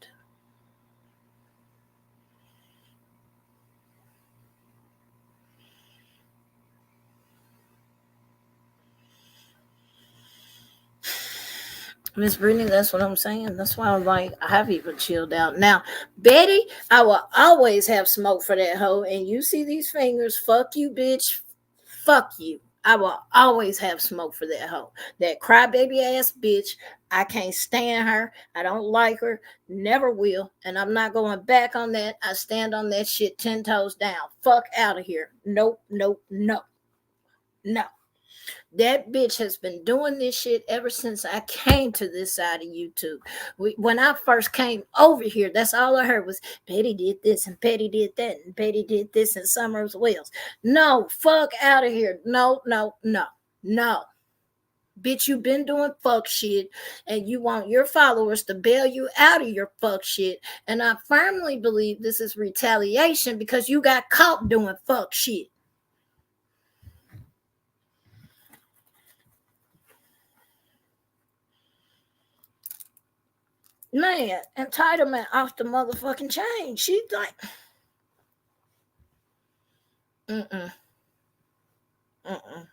Miss Brittany, that's what I'm saying. That's why I'm like, I've even chilled out. Now, Betty, I will always have smoke for that hoe. And you see these fingers, fuck you, bitch. Fuck you. I will always have smoke for that hoe. That crybaby ass bitch. I can't stand her. I don't like her. Never will. And I'm not going back on that. I stand on that shit 10 toes down. Fuck out of here. Nope, nope, no. No. That bitch has been doing this shit ever since I came to this side of YouTube. When I first came over here, that's all I heard was Betty did this and Betty did that and Betty did this and Summers Wells. No, fuck out of here. No, no, no, no. Bitch, you been doing fuck shit and you want your followers to bail you out of your fuck shit. And I firmly believe this is retaliation because you got caught doing fuck shit. Man, entitlement off the motherfucking chain. She's like, mm-mm, mm-mm.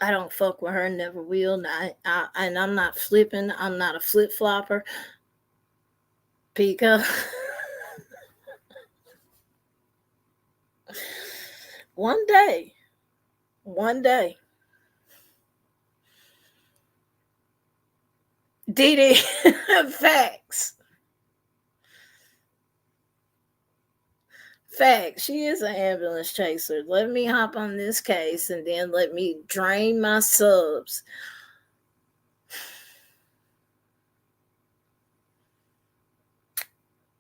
I don't fuck with her, never will. And I'm not flipping. I'm not a flip flopper. Because one day, Dee facts. Fact, she is an ambulance chaser. Let me hop on this case and then let me drain my subs.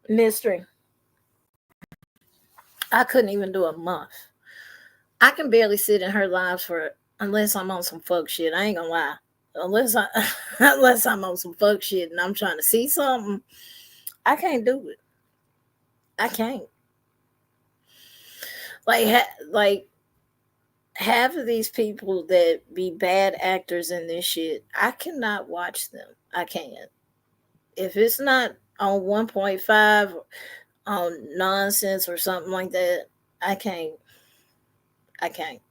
Mystery. I couldn't even do a month. I can barely sit in her lives for unless I'm on some fuck shit. I ain't gonna lie. Unless I'm on some fuck shit and I'm trying to see something, I can't do it. I can't. Like half of these people that be bad actors in this shit, I cannot watch them. I can't. If it's not on 1.5 on nonsense or something like that, I can't. I can't.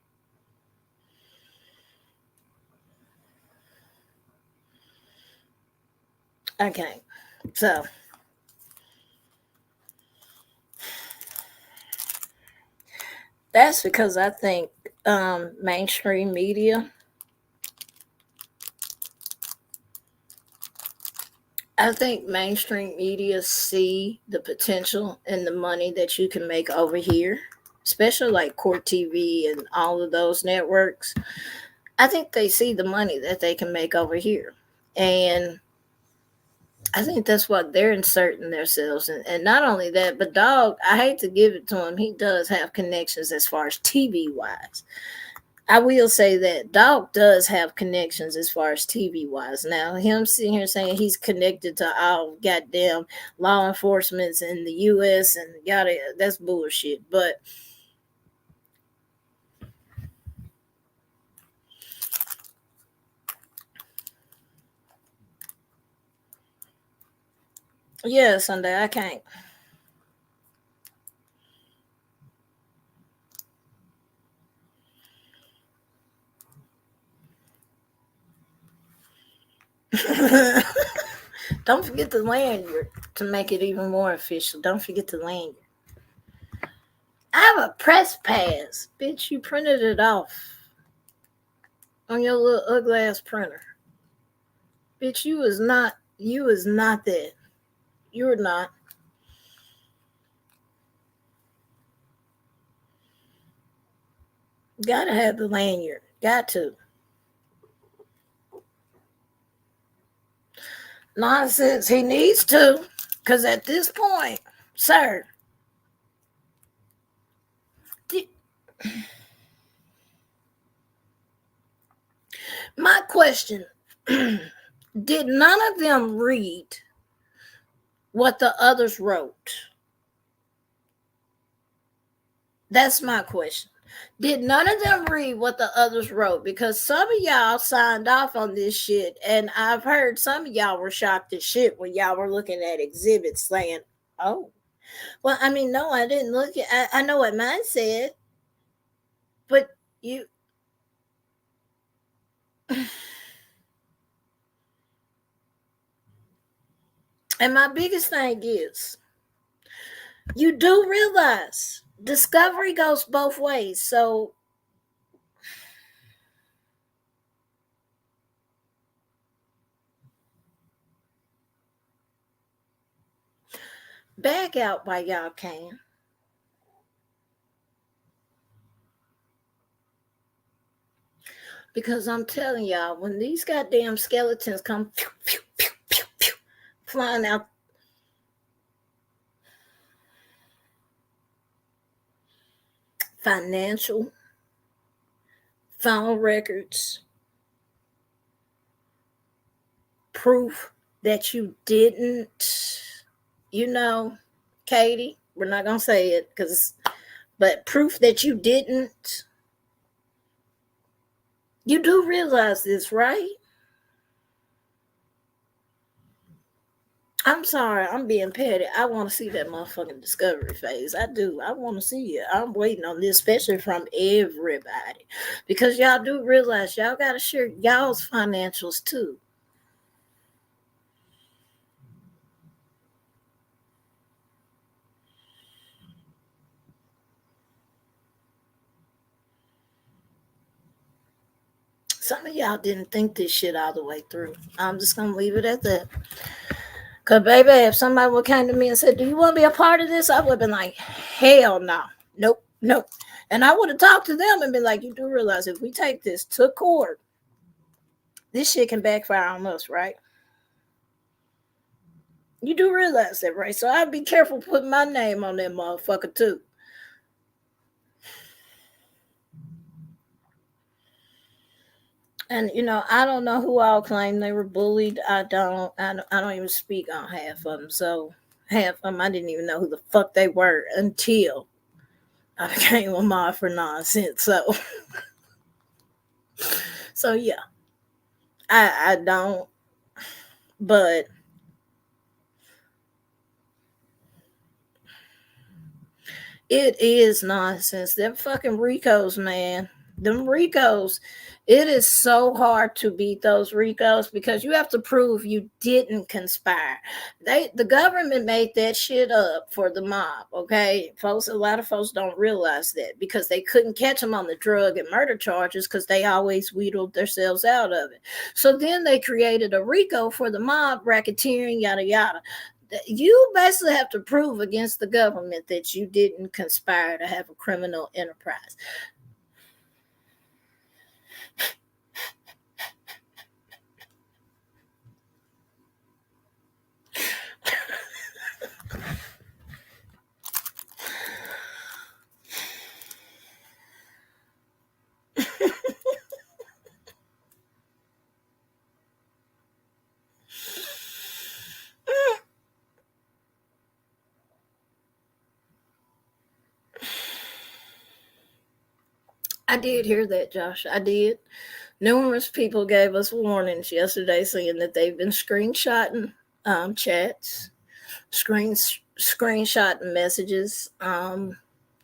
I can't. So that's because I think mainstream media. I think mainstream media see the potential and the money that you can make over here, especially like Court TV and all of those networks. I think they see the money that they can make over here. And I think that's what they're inserting themselves in. And not only that, but Dog, I hate to give it to him, he does have connections as far as TV wise. I will say that Dog does have connections as far as TV wise. Now, him sitting here saying he's connected to all goddamn law enforcements in the US and yada, that's bullshit. But yeah, Sunday, I can't. Don't forget the lanyard to make it even more official. Don't forget the lanyard. I have a press pass. Bitch, you printed it off on your little ugly ass printer. Bitch, you is not that. You're not. Gotta have the lanyard. Got to. Nonsense. He needs to. Because at this point, sir, my question, did none of them read what the others wrote? That's my question. Did none of them read what the others wrote? Because some of y'all signed off on this shit, and I've heard some of y'all were shocked as shit when y'all were looking at exhibits saying, oh, well, I mean, no, I didn't look at I know what mine said, but you And my biggest thing is, you do realize discovery goes both ways. So back out while y'all can. Because I'm telling y'all, when these goddamn skeletons come pew, pew, pew, pew, pew, flying out, financial, phone records, proof that you didn't, Katie, we're not going to say it but proof that you didn't. You do realize this, right? I'm sorry, I'm being petty. I want to see that motherfucking discovery phase. I do. I want to see it. I'm waiting on this, especially from everybody. Because y'all do realize y'all got to share y'all's financials too. Some of y'all didn't think this shit all the way through. I'm just going to leave it at that. Because, baby, if somebody would came to me and said, do you want to be a part of this? I would have been like, hell no. Nope, nope. And I would have talked to them and been like, you do realize if we take this to court, this shit can backfire on us, right? You do realize that, right? So I'd be careful putting my name on that motherfucker, too. And I don't know who all claimed they were bullied. I don't even speak on half of them. So half of them, I didn't even know who the fuck they were until I became a mod for nonsense. So yeah, I don't. But it is nonsense. Them fucking Ricos, man. Them Ricos. It is so hard to beat those Ricos because you have to prove you didn't conspire. The government made that shit up for the mob, okay? Folks, a lot of folks don't realize that because they couldn't catch them on the drug and murder charges because they always wheedled themselves out of it. So then they created a Rico for the mob, racketeering, yada yada. You basically have to prove against the government that you didn't conspire to have a criminal enterprise. I did hear that, Josh. I did. Numerous people gave us warnings yesterday saying that they've been screenshotting chats, screenshotting messages, and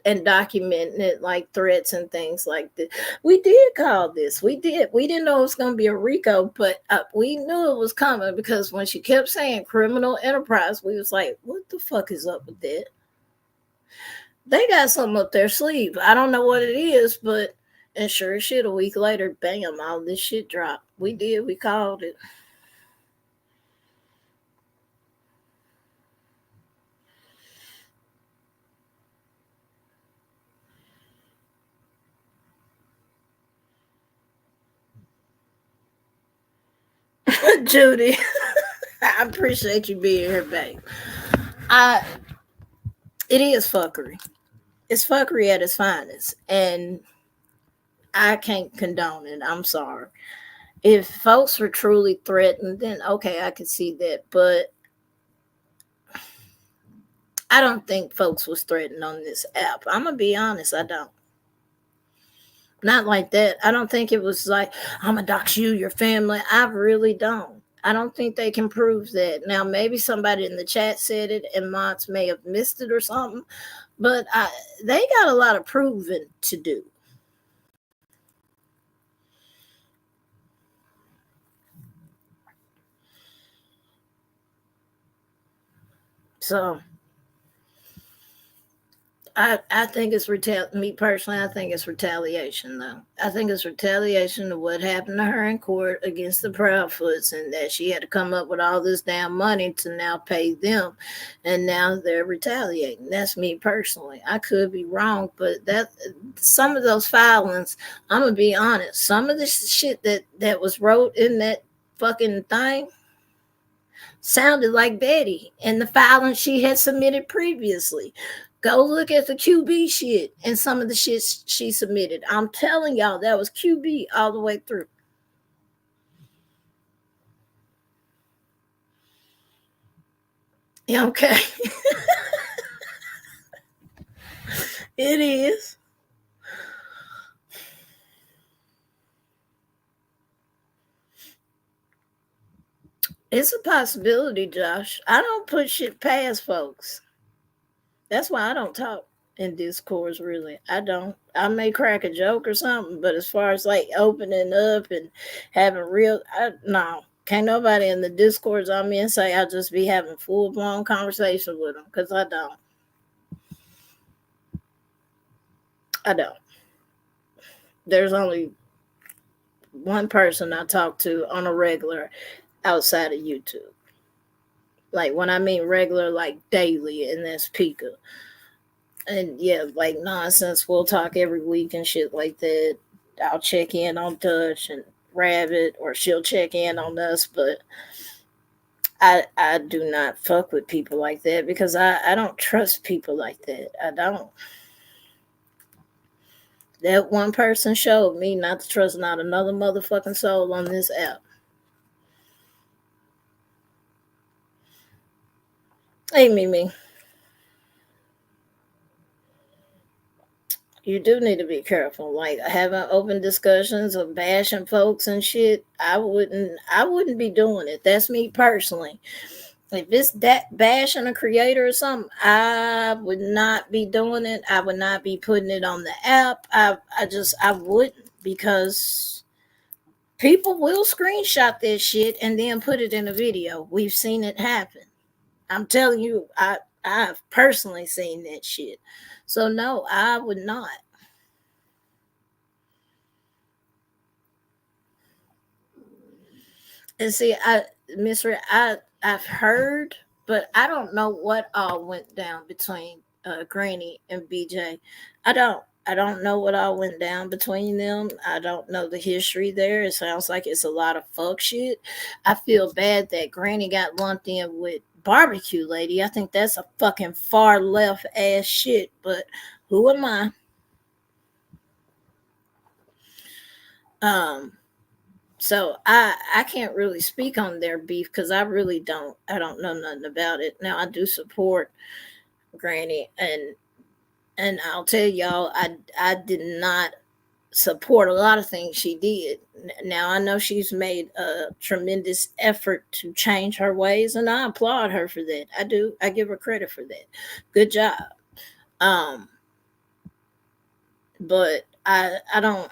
documenting it like threats and things like that. We did call this. We did. We didn't know it was going to be a RICO, but we knew it was coming because when she kept saying criminal enterprise, we was like, what the fuck is up with that? They got something up their sleeve. I don't know what it is, but and sure as shit, a week later, bam, all this shit dropped. We did. We called it. Judy, I appreciate you being here, babe. It is fuckery. It's fuckery at its finest, and I can't condone it. I'm sorry. If folks were truly threatened, then okay, I could see that. But I don't think folks was threatened on this app. I'm gonna be honest, I don't. Not like that. I don't think it was like, I'm gonna dox you, your family. I really don't. I don't think they can prove that. Now, maybe somebody in the chat said it and mods may have missed it or something, but they got a lot of proving to do. So I think it's me personally, I think it's retaliation though. I think it's retaliation of what happened to her in court against the Proudfoots, and that she had to come up with all this damn money to now pay them, and now they're retaliating. That's me personally. I could be wrong, but that some of those filings, I'm gonna be honest, some of the shit that was wrote in that fucking thing sounded like Betty and the filing she had submitted previously. Go look at the QB shit and some of the shit she submitted. I'm telling y'all, that was QB all the way through. Okay. It is. It's a possibility, Josh. I don't put shit past folks. That's why I don't talk in discourse, really. I don't. I may crack a joke or something, but as far as like opening up and having no. Can't nobody in the discourse I'm in say I'll just be having full blown conversation with them, because I don't. I don't. There's only one person I talk to on a regular outside of YouTube. Like when I mean regular, like daily, and that's Pika. And yeah, like nonsense. We'll talk every week and shit like that. I'll check in on Dutch and Rabbit, or she'll check in on us, but I do not fuck with people like that, because I don't trust people like that. I don't. That one person showed me not to trust not another motherfucking soul on this app. Hey, Mimi. You do need to be careful. Like having open discussions of bashing folks and shit. I wouldn't be doing it. That's me personally. If it's that bashing a creator or something, I would not be doing it. I would not be putting it on the app. I wouldn't, because people will screenshot this shit and then put it in a video. We've seen it happen. I'm telling you, I've personally seen that shit. So no, I would not. And see, I've heard, but I don't know what all went down between Granny and BJ. I don't know what all went down between them. I don't know the history there. It sounds like it's a lot of fuck shit. I feel bad that Granny got lumped in with Barbecue Lady. I think that's a fucking far left ass shit. But who am I? Um, So I can't really speak on their beef, because I don't know nothing about it. Now I do support Granny, and I'll tell y'all, I did not support a lot of things she did. Now I know she's made a tremendous effort to change her ways, and I applaud her for that. I do. I give her credit for that. Good job. Um, but I don't,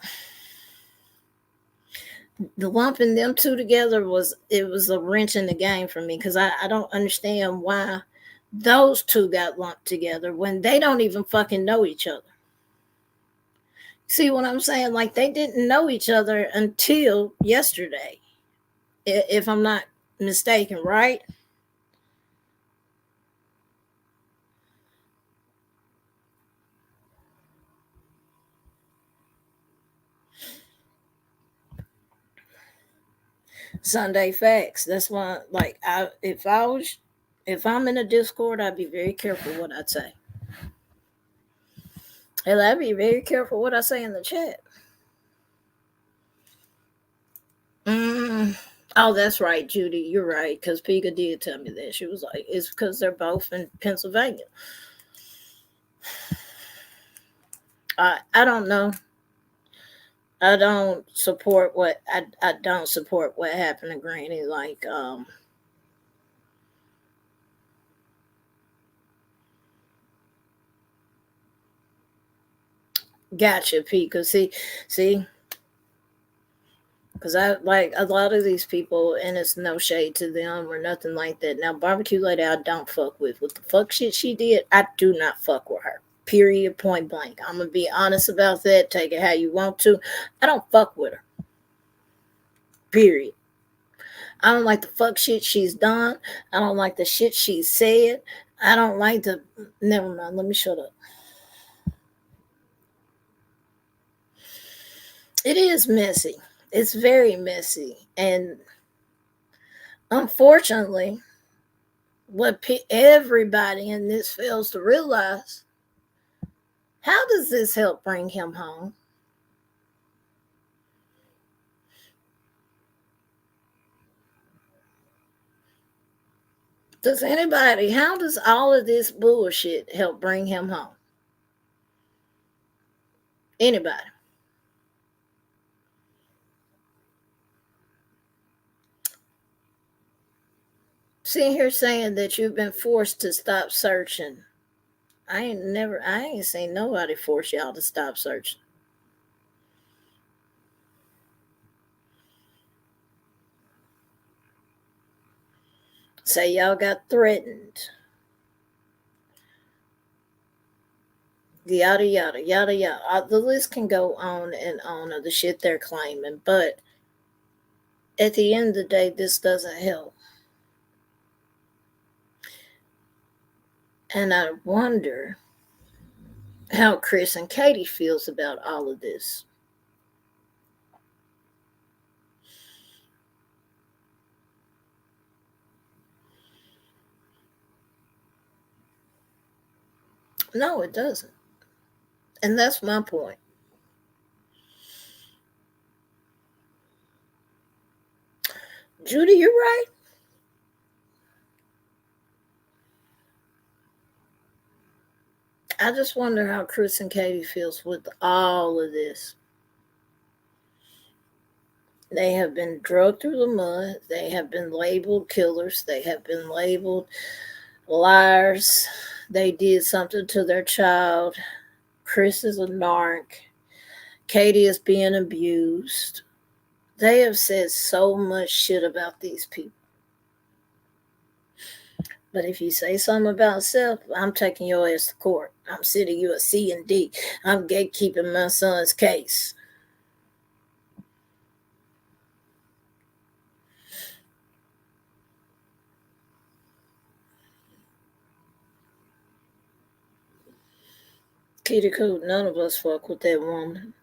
the lumping them two together was a wrench in the game for me, because I don't understand why those two got lumped together when they don't even fucking know each other. See what I'm saying? Like they didn't know each other until yesterday, if I'm not mistaken, right? Sunday facts. That's why, like, if I'm in a Discord, I'd be very careful what I say. And I'd be very careful what I say in the chat. Mm. Oh, that's right, Judy. You're right. Because Pika did tell me that. She was like, it's because they're both in Pennsylvania. I don't know. I don't support what happened to Granny. Like, gotcha, Pika. See, Because I like a lot of these people, and it's no shade to them or nothing like that. Now, barbecue lady, I don't fuck with. What the fuck shit she did, I do not fuck with her. Period, point blank. I'm gonna be honest about that. Take it how you want to. I don't fuck with her. Period. I don't like the fuck shit she's done. I don't like the shit she said. I don't like the. Never mind. Let me shut up. It is messy. It's very messy, and unfortunately, what everybody in this fails to realize, how does this help bring him home? How does all of this bullshit help bring him home? Anybody? Sitting here saying that you've been forced to stop searching. I ain't seen nobody force y'all to stop searching. Say y'all got threatened. Yada, yada, yada, yada. The list can go on and on of the shit they're claiming, but at the end of the day, this doesn't help. And I wonder how Chris and Katie feels about all of this. No, it doesn't. And that's my point. Judy, you're right. I just wonder how Chris and Katie feels with all of this. They have been drugged through the mud. They have been labeled killers. They have been labeled liars. They did something to their child. Chris is a narc. Katie is being abused. They have said so much shit about these people. But if you say something about self, I'm taking your ass to court. I'm sending you a C and D. I'm gatekeeping my son's case. Kitty Cool, none of us fuck with that woman.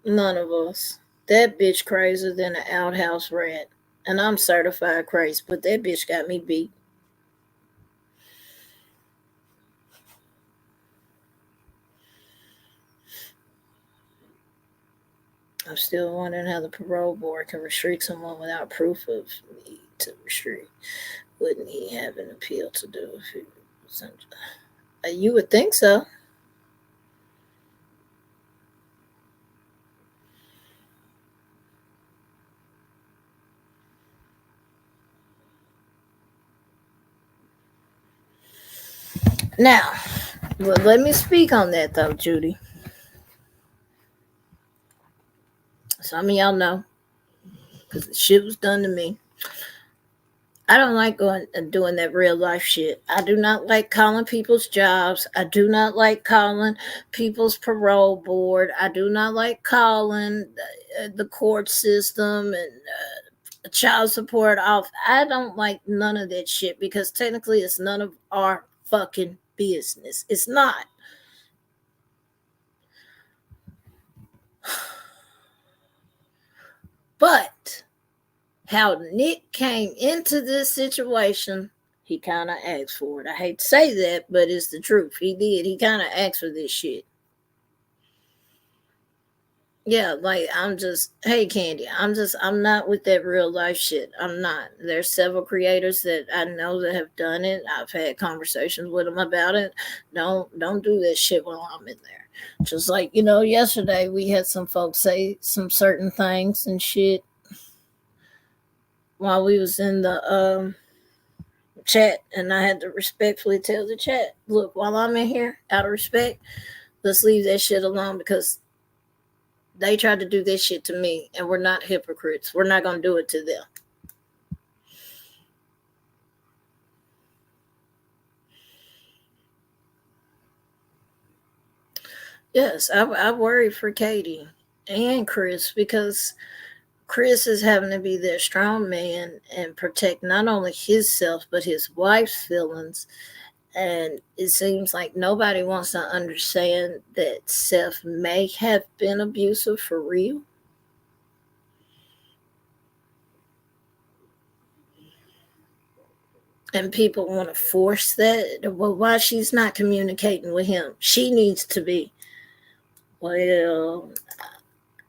None of us. That bitch crazier than an outhouse rat. And I'm certified crazy, but that bitch got me beat. I'm still wondering how the parole board can restrict someone without proof of need to restrict. Wouldn't he have an appeal to do if he was you would think so. Now, let me speak on that though, Judy. Some of y'all know, because the shit was done to me. I don't like going and doing that real life shit. I do not like calling people's jobs. I do not like calling people's parole board. I do not like calling the court system and child support off. I don't like none of that shit because technically it's none of our fucking business. It's not. But how Nick came into this situation, he kind of asked for it. I hate to say that, but it's the truth. He did. He kind of asked for this shit. Yeah, like hey Candy, I'm not with that real life shit. I'm not. There's several creators that I know that have done it. I've had conversations with them about it. Don't do that shit while I'm in there. Just like, yesterday we had some folks say some certain things and shit while we was in the chat, and I had to respectfully tell the chat, look, while I'm in here, out of respect, let's leave that shit alone because They tried to do this shit to me, and we're not hypocrites. We're not going to do it to them. Yes, I worry for Katie and Chris, because Chris is having to be their strong man and protect not only himself but his wife's feelings. And it seems like nobody wants to understand that Seth may have been abusive for real. And people want to force that. Well, why she's not communicating with him? She needs to be. Well,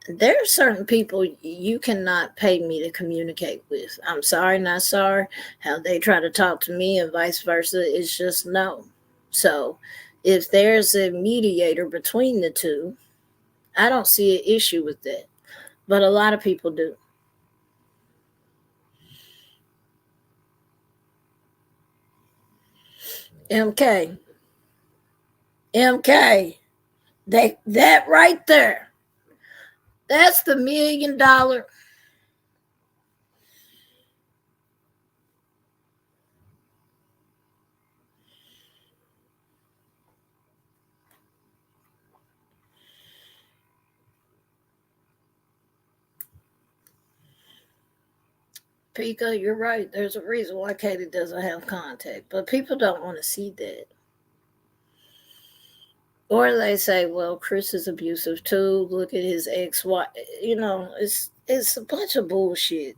there are certain people you cannot pay me to communicate with. I'm sorry, not sorry. How they try to talk to me and vice versa, it's just no. So if there's a mediator between the two, I don't see an issue with that. But a lot of people do. MK. MK. That right there. That's the $1,000,000. Pika, you're right. There's a reason why Katie doesn't have contact, but people don't want to see that. Or they say, well, Chris is abusive too. Look at his ex-wife. It's a bunch of bullshit.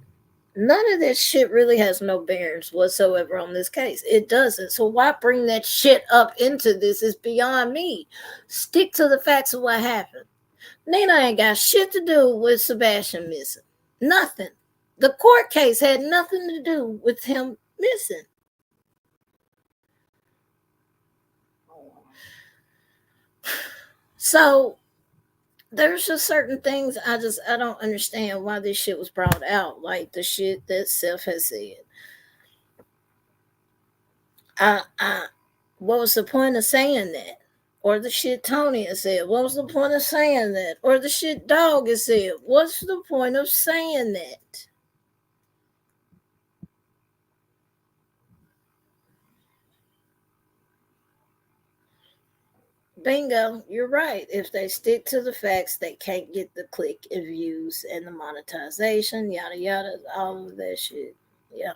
None of that shit really has no bearings whatsoever on this case. It doesn't. So why bring that shit up into this is beyond me. Stick to the facts of what happened. Nina ain't got shit to do with Sebastian missing. Nothing. The court case had nothing to do with him missing. So there's just certain things I don't understand why this shit was brought out, like the shit that Seth has said. What was the point of saying that? Or the shit Tony has said. What was the point of saying that? Or the shit Dog has said. What's the point of saying that? Bingo, you're right. If they stick to the facts, they can't get the click and views and the monetization, yada yada, all of that shit. Yeah.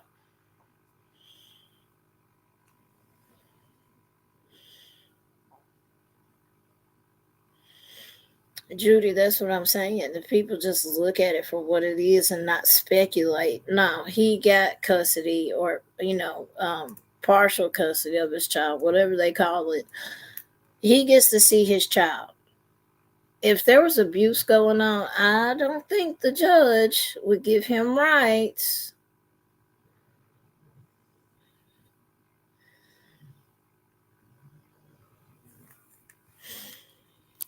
Judy, that's what I'm saying. If people just look at it for what it is and not speculate, no, he got custody or, partial custody of his child, whatever they call it. He gets to see his child. If there was abuse going on, I don't think the judge would give him rights.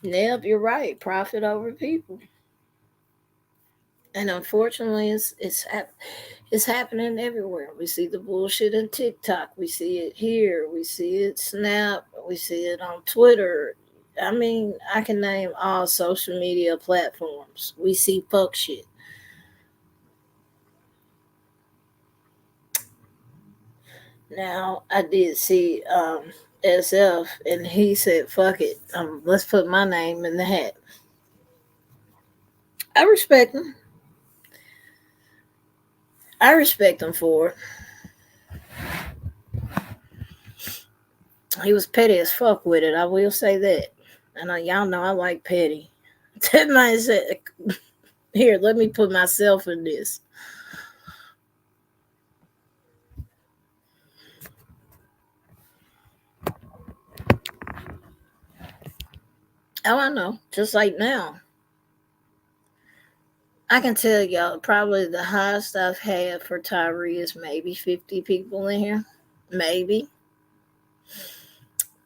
Yep, you're right. Profit over people. And unfortunately, it's happening everywhere. We see the bullshit in TikTok. We see it here. We see it Snap. We see it on Twitter. I mean, I can name all social media platforms. We see fuck shit. Now, I did see SF, and he said, fuck it. Let's put my name in the hat. I respect him. I respect him for it. He was petty as fuck with it. I will say that. And y'all know I like petty. That man said, here, let me put myself in this. Oh, I know. Just like now. I can tell y'all probably the highest I've had for Tyre is maybe 50 people in here. Maybe.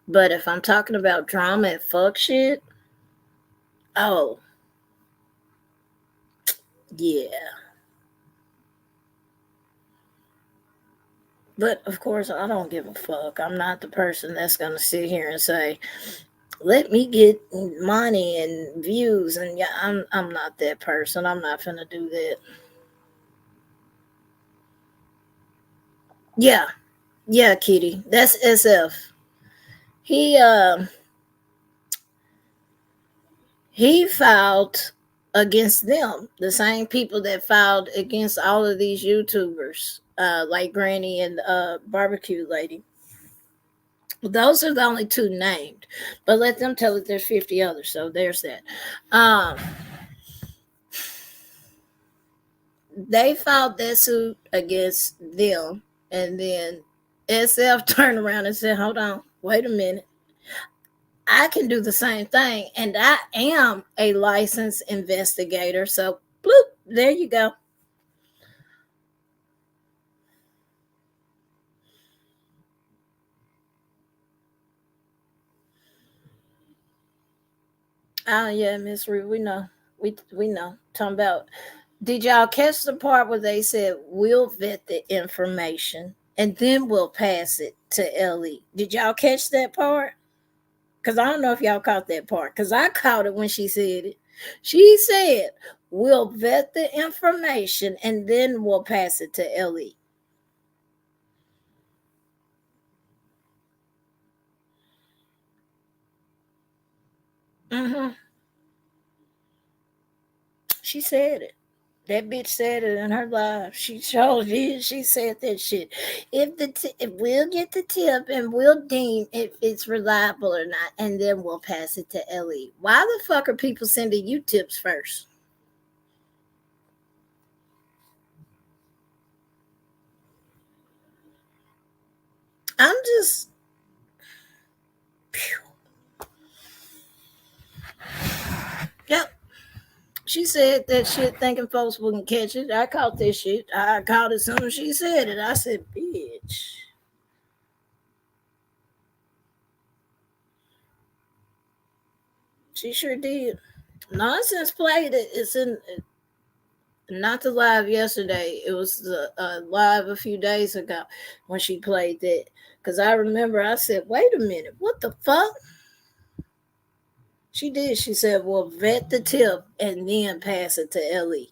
But if I'm talking about drama and fuck shit, oh, yeah. But of course, I don't give a fuck. I'm not the person that's going to sit here and say, let me get money and views, and yeah, I'm not that person. I'm not gonna do that. Yeah, yeah, Kitty, that's SF. He he filed against them, the same people that filed against all of these YouTubers, like Granny and Barbecue Lady. Those are the only two named, but let them tell it. There's 50 others, so there's that. Um, they filed that suit against them, and then SF turned around and said, "Hold on, wait a minute. I can do the same thing, and I am a licensed investigator." So, bloop, there you go. Oh yeah, Miss Reed, we know. We know. Talking about, did y'all catch the part where they said we'll vet the information and then we'll pass it to Ellie? Did y'all catch that part? Cause I don't know if y'all caught that part. Cause I caught it when she said it. She said we'll vet the information and then we'll pass it to Ellie. Mm-hmm. She said it. That bitch said it in her live. She showed it. She said that shit. If we'll get the tip and we'll deem if it's reliable or not, and then we'll pass it to Ellie. Why the fuck are people sending you tips first? I'm just. Phew. Yep. She said that shit thinking folks wouldn't catch it. I caught this shit. I caught it as soon as she said it. I said, bitch. She sure did. Nonsense played it. It's in not the live yesterday. It was the live a few days ago when she played that. Because I remember I said, wait a minute, what the fuck? She did. She said, well, vet the tip and then pass it to LE.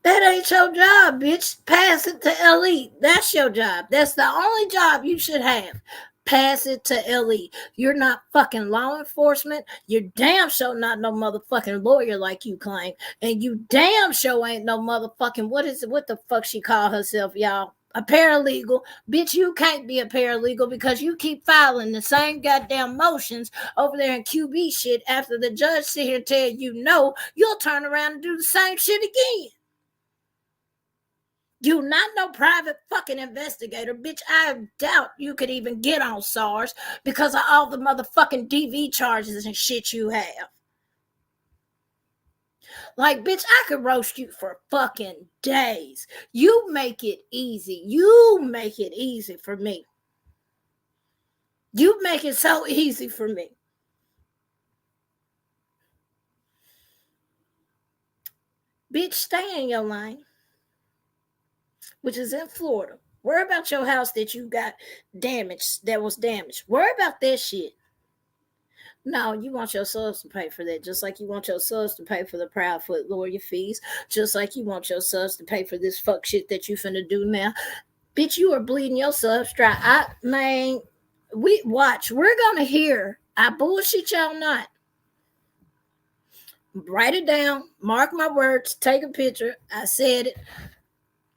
That ain't your job, bitch. Pass it to LE. That's your job. That's the only job you should have. Pass it to LE. You're not fucking law enforcement. You're damn sure not no motherfucking lawyer like you claim. And you damn sure ain't no motherfucking, what is it? What the fuck she call herself, y'all? A paralegal. Bitch, you can't be a paralegal because you keep filing the same goddamn motions over there in QB shit. After the judge sit here tell you no, you'll turn around and do the same shit again. You not no private fucking investigator, bitch. I doubt you could even get on SARS because of all the motherfucking DV charges and shit you have. Like, bitch, I could roast you for fucking days. You make it easy. You make it easy for me. You make it so easy for me. Bitch, stay in your lane, which is in Florida. Worry about your house that you got damaged, that was damaged. Worry about that shit. No, you want your subs to pay for that, just like you want your subs to pay for the Proudfoot lawyer fees, just like you want your subs to pay for this fuck shit that you finna do now. Bitch, you are bleeding your subs dry. We watch. We're gonna hear. I bullshit y'all not. Write it down. Mark my words. Take a picture. I said it.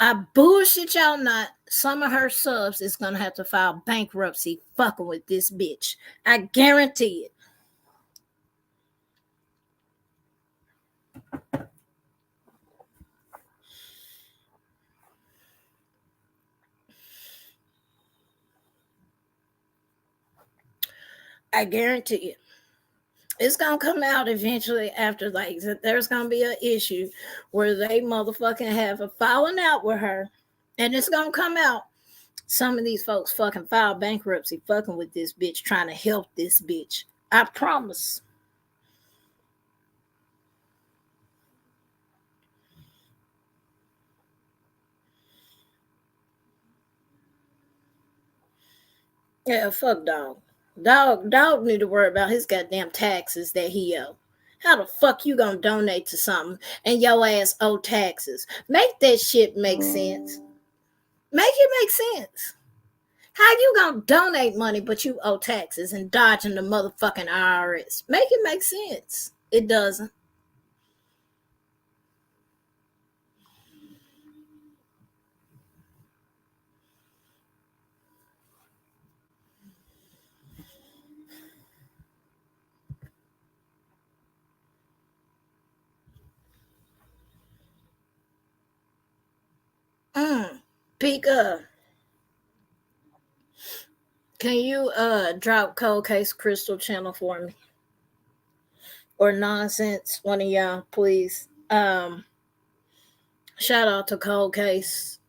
I bullshit y'all not. Some of her subs is gonna have to file bankruptcy fucking with this bitch. I guarantee it. I guarantee it. It's gonna come out eventually after, like, there's gonna be an issue where they motherfucking have a falling out with her, and it's gonna come out. Some of these folks fucking file bankruptcy fucking with this bitch, trying to help this bitch. I promise. Yeah, fuck dog. Dog need to worry about his goddamn taxes that he owe. How the fuck you gonna donate to something and your ass owe taxes? Make that shit make sense. Make it make sense. How you gonna donate money but you owe taxes and dodging the motherfucking IRS? Make it make sense. It doesn't. Pika, can you drop Cold Case Crystal channel for me? Or nonsense, one of y'all, please. Shout out to Cold Case.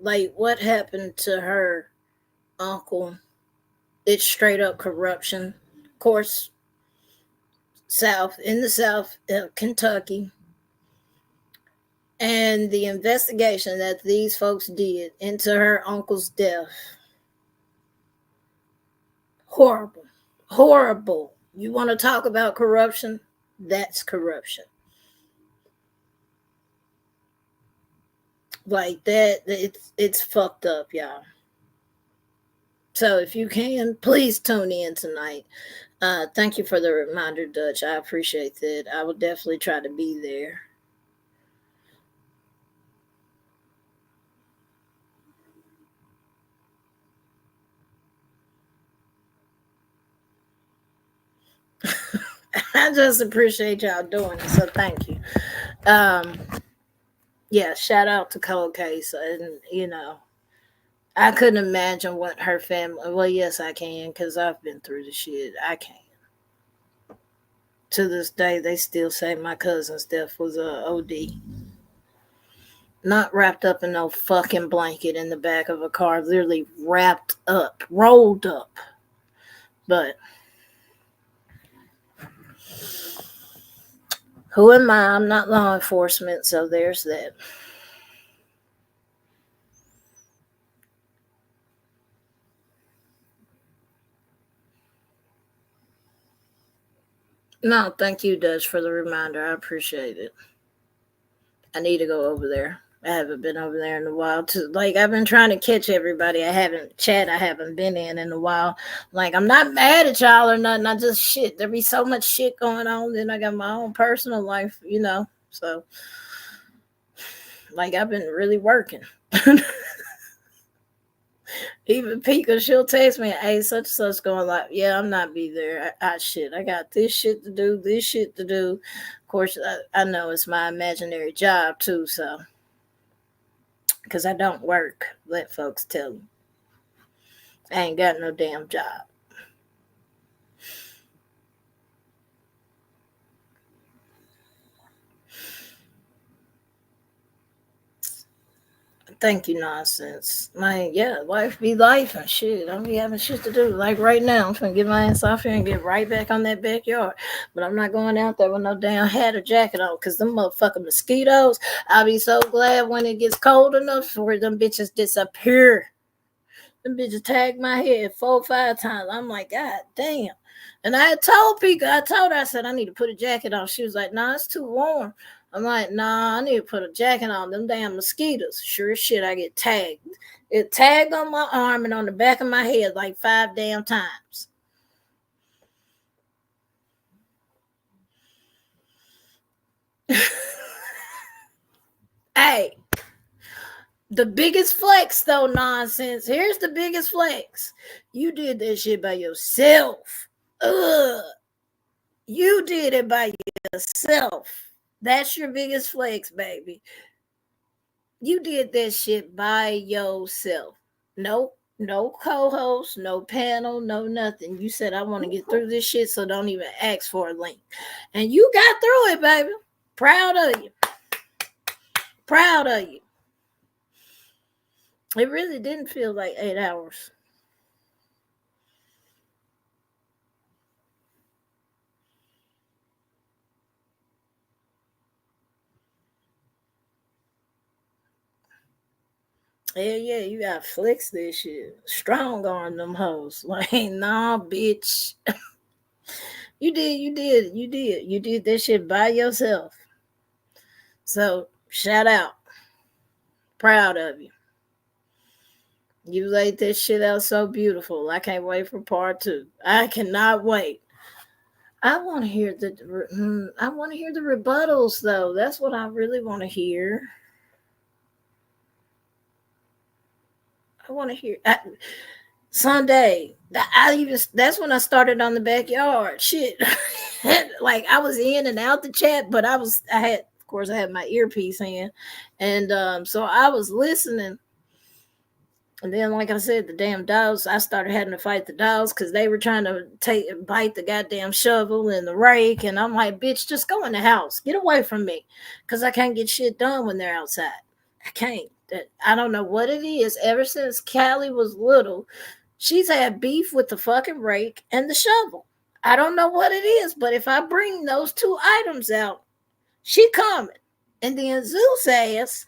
Like, what happened to her uncle? It's straight up corruption. Of course, in the South, Kentucky. And the investigation that these folks did into her uncle's death. Horrible. Horrible. You want to talk about corruption? That's corruption. Like that, it's fucked up, y'all. So if you can, please tune in tonight. Thank you for the reminder, Dutch. I appreciate that. I will definitely try to be there. I just appreciate y'all doing it, so thank you. Yeah, shout out to Cold Case, and I couldn't imagine what her family. Well, yes, I can, because I've been through the shit. I can. To this day, they still say my cousin's death was a OD. Not wrapped up in no fucking blanket in the back of a car, literally wrapped up, rolled up. But who am I? I'm not law enforcement, so there's that. No, thank you, Dutch, for the reminder. I appreciate it. I need to go over there. I haven't been over there in a while. Like, I've been trying to catch everybody. I haven't been in a while. Like, I'm not mad at y'all or nothing. I just shit. There be so much shit going on. Then I got my own personal life, So, like, I've been really working. Even Pika, she'll text me, hey, such and such going like, yeah, I'm not be there. I got this shit to do. Of course, I know it's my imaginary job too, so. Because I don't work, let folks tell you. I ain't got no damn job. Thank you, nonsense. Life be life and shit. I be having shit to do. Like right now, I'm trying to get my ass off here and get right back on that backyard. But I'm not going out there with no damn hat or jacket on because them motherfucking mosquitoes, I'll be so glad when it gets cold enough for them bitches disappear. Them bitches tag my head 4 or 5 times. I'm like, God damn. And I told her, I said, I need to put a jacket on. She was like, nah, it's too warm. I'm like, nah, I need to put a jacket on. Them damn mosquitoes. Sure as shit, I get tagged. It tagged on my arm and on the back of my head like 5 damn times. Hey, the biggest flex though, nonsense. Here's the biggest flex. You did that shit by yourself. Ugh. You did it by yourself. That's your biggest flex, baby. You did that shit by yourself. No co-host, no panel, no nothing. You said, I want to get through this shit, so don't even ask for a link. And you got through it, baby. Proud of you. Proud of you. It really didn't feel like 8 hours. Hell yeah, you gotta flex this shit. Strong on them hoes. Like, nah, bitch. You did that shit by yourself. So shout out. Proud of you. You laid this shit out so beautiful. I can't wait for part two. I cannot wait. I want to hear I want to hear the rebuttals though. That's what I really want to hear. I want to hear Sunday. That's when I started on the backyard shit. Like I was in and out the chat, but I had of course I had my earpiece in, and so I was listening. And then, like I said, the damn dogs, I started having to fight the dogs because they were trying to bite the goddamn shovel and the rake. And I'm like, bitch, just go in the house. Get away from me. Because I can't get shit done when they're outside. I can't. I don't know what it is. Ever since Callie was little, she's had beef with the fucking rake and the shovel. I don't know what it is, but if I bring those two items out, she coming. And then Zeus ass,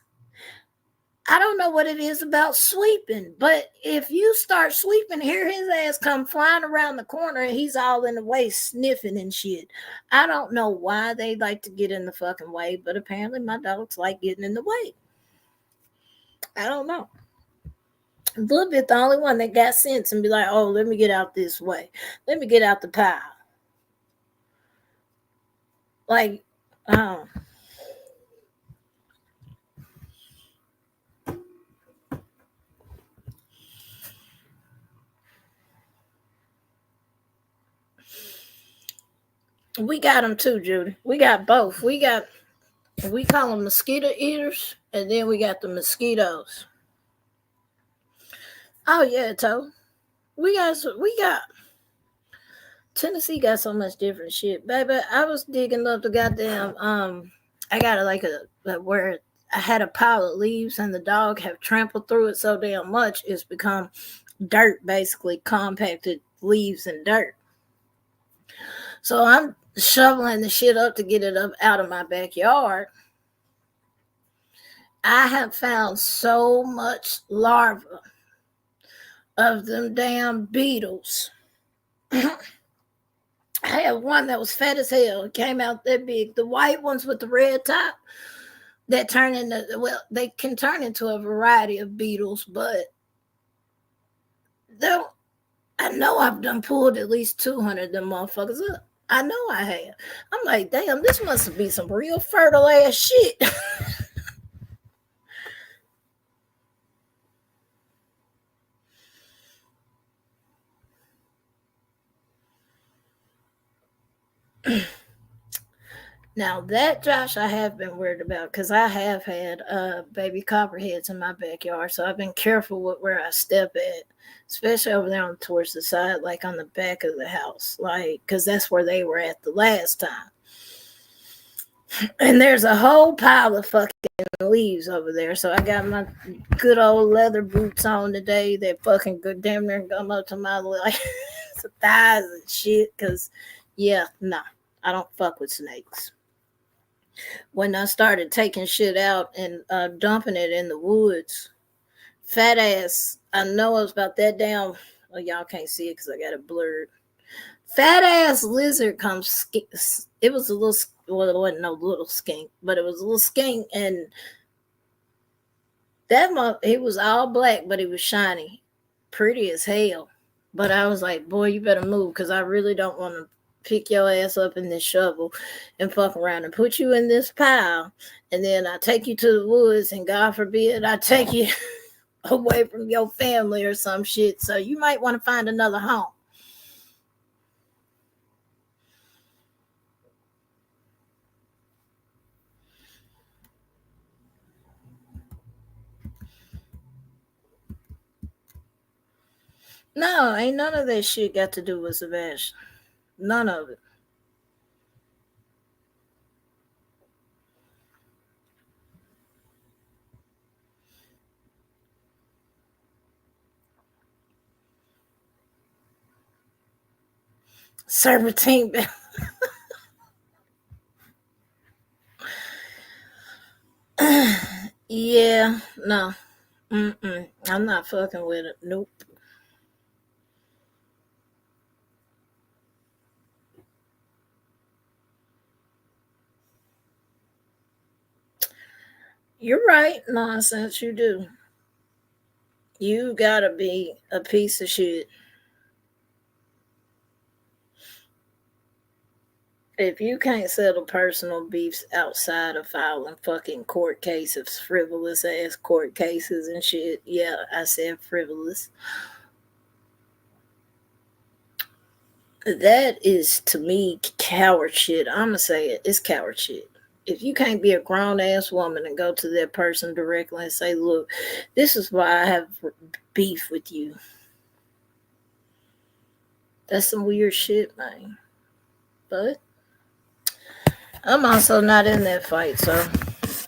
I don't know what it is about sweeping, but if you start sweeping, hear his ass come flying around the corner and he's all in the way sniffing and shit. I don't know why they like to get in the fucking way, but apparently my dogs like getting in the way. I don't know. A little bit the only one that got sense and be like, oh, let me get out this way. Let me get out the pile. Like, we got them too, Judy. We got both. We call them mosquito eaters, and then we got the mosquitoes. Oh yeah, Toe. We got Tennessee got so much different shit, baby. I was digging up the goddamn I got where I had a pile of leaves and the dog have trampled through it so damn much it's become dirt, basically compacted leaves and dirt. So I'm shoveling the shit up to get it up out of my backyard. I have found so much larva of them damn beetles. I had one that was fat as hell. It came out that big. The white ones with the red top that turn into, well, they can turn into a variety of beetles, but though I know I've done pulled at least 200 of them motherfuckers up. I know I have. I'm like, damn, this must be some real fertile ass shit. Now that Josh, I have been worried about because I have had baby copperheads in my backyard, so I've been careful with where I step at, especially over there on towards the side, like on the back of the house, like because that's where they were at the last time. And there's a whole pile of fucking leaves over there, so I got my good old leather boots on today that fucking good damn near come up to my like thighs and shit. Because yeah, no, I don't fuck with snakes. When I started taking shit out and dumping it in the woods, fat ass, I know it was about that damn, well, y'all can't see it because I got it blurred. Fat ass lizard comes, it was a little, well, it wasn't no little skink, but it was a little skink, and he was all black, but he was shiny, pretty as hell. But I was like, boy, you better move because I really don't want to pick your ass up in this shovel and fuck around and put you in this pile, and then I take you to the woods, and God forbid I take you away from your family or some shit. So you might want to find another home. No, ain't none of that shit got to do with Sebastian. None of it. Serpentine. Yeah, no. I'm not fucking with it. Nope. You're right. Nonsense, you do. You gotta be a piece of shit. If you can't settle personal beefs outside of filing fucking court cases, frivolous ass court cases and shit, yeah, I said frivolous. That is to me coward shit. I'ma say it. It's coward shit. If you can't be a grown ass woman and go to that person directly and say, look, this is why I have beef with you. That's some weird shit, man. But I'm also not in that fight, so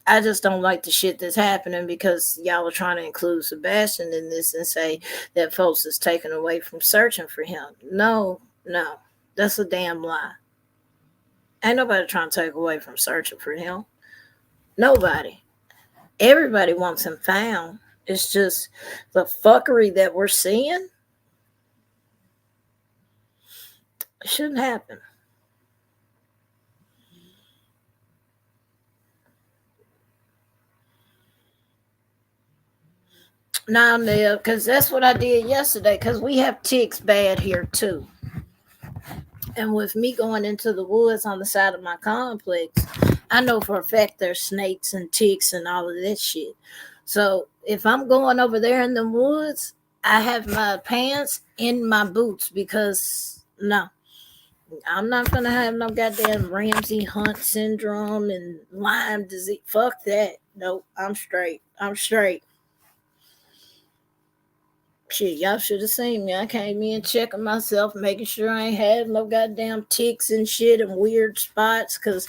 I just don't like the shit that's happening because y'all are trying to include Sebastian in this and say that folks is taken away from searching for him. No, no, that's a damn lie. Ain't nobody trying to take away from searching for him. Nobody. Everybody wants him found. It's just the fuckery that we're seeing shouldn't happen. Now, Neil, because that's what I did yesterday, because we have ticks bad here too. And with me going into the woods on the side of my complex, I know for a fact there's snakes and ticks and all of that shit. So if I'm going over there in the woods, I have my pants in my boots because no, I'm not gonna have no goddamn Ramsey Hunt syndrome and Lyme disease. Fuck that. Nope, I'm straight. I'm straight. Shit, y'all should have seen me. I came in checking myself, making sure I ain't had no goddamn ticks and shit and weird spots. Cause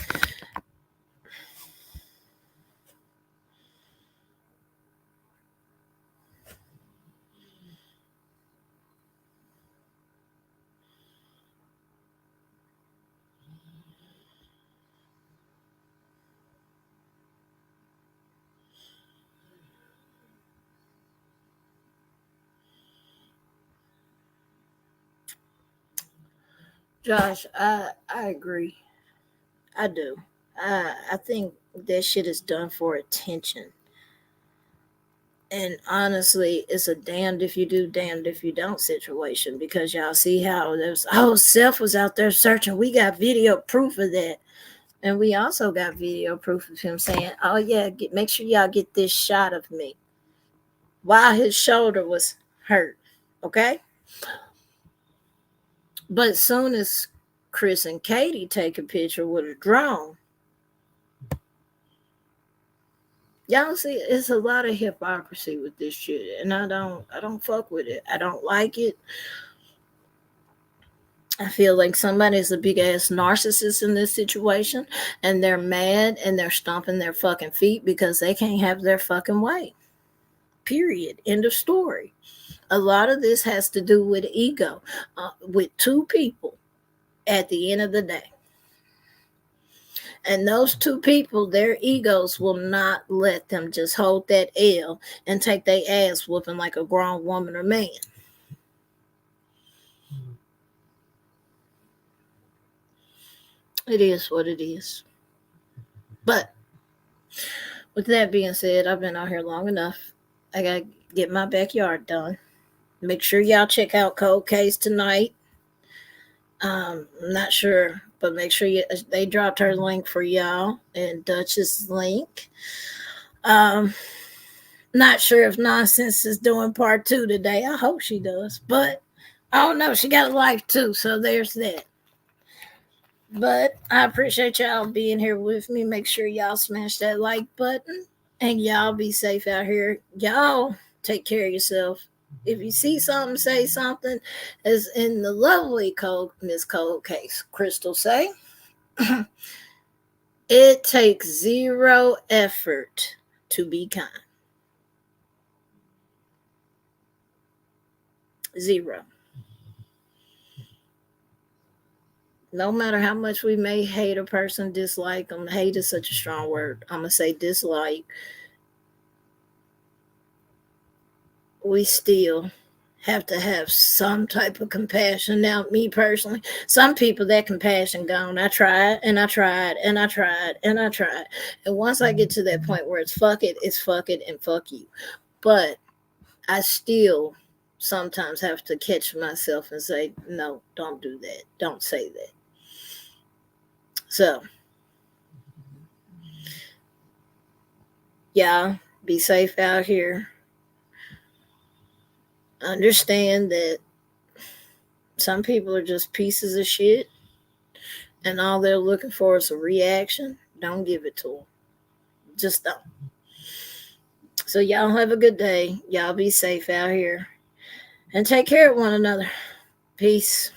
Josh, I agree. I do. I think that shit is done for attention. And honestly, it's a damned if you do, damned if you don't situation because y'all see how there's Seth was out there searching. We got video proof of that. And we also got video proof of him saying, oh yeah, make sure y'all get this shot of me while his shoulder was hurt. Okay? But as soon as Chris and Katie take a picture with a drone, y'all see it's a lot of hypocrisy with this shit. And I don't fuck with it. I don't like it. I feel like somebody's a big ass narcissist in this situation and they're mad and they're stomping their fucking feet because they can't have their fucking way. Period. End of story. A lot of this has to do with ego, with two people at the end of the day. And those two people, their egos will not let them just hold that L and take their ass whooping like a grown woman or man. It is what it is. But with that being said, I've been out here long enough. I got to get my backyard done. Make sure y'all check out Cold Case tonight. I'm not sure, but make sure they dropped her link for y'all and Dutch's link. Um, Not sure if Nonsense is doing part two today. I hope she does, but I don't know. She got a life too, so there's that. But I appreciate y'all being here with me. Make sure y'all smash that like button and y'all be safe out here. Y'all take care of yourself. If you see something, say something. As in the lovely Miss Cold Case Crystal say, it takes zero effort to be kind. Zero. No matter how much we may hate a person, dislike them, hate is such a strong word. I'm going to say dislike. we still have to have some type of compassion. Now, me personally, some people, that compassion gone. I tried and I tried and I tried and I tried. And once I get to that point where it's fuck it and fuck you. But I still sometimes have to catch myself and say, no, don't do that. Don't say that. So, y'all, be safe out here. Understand that some people are just pieces of shit and all they're looking for is a reaction. Don't give it to them. Just don't. So, y'all have a good day. Y'all be safe out here and take care of one another. Peace.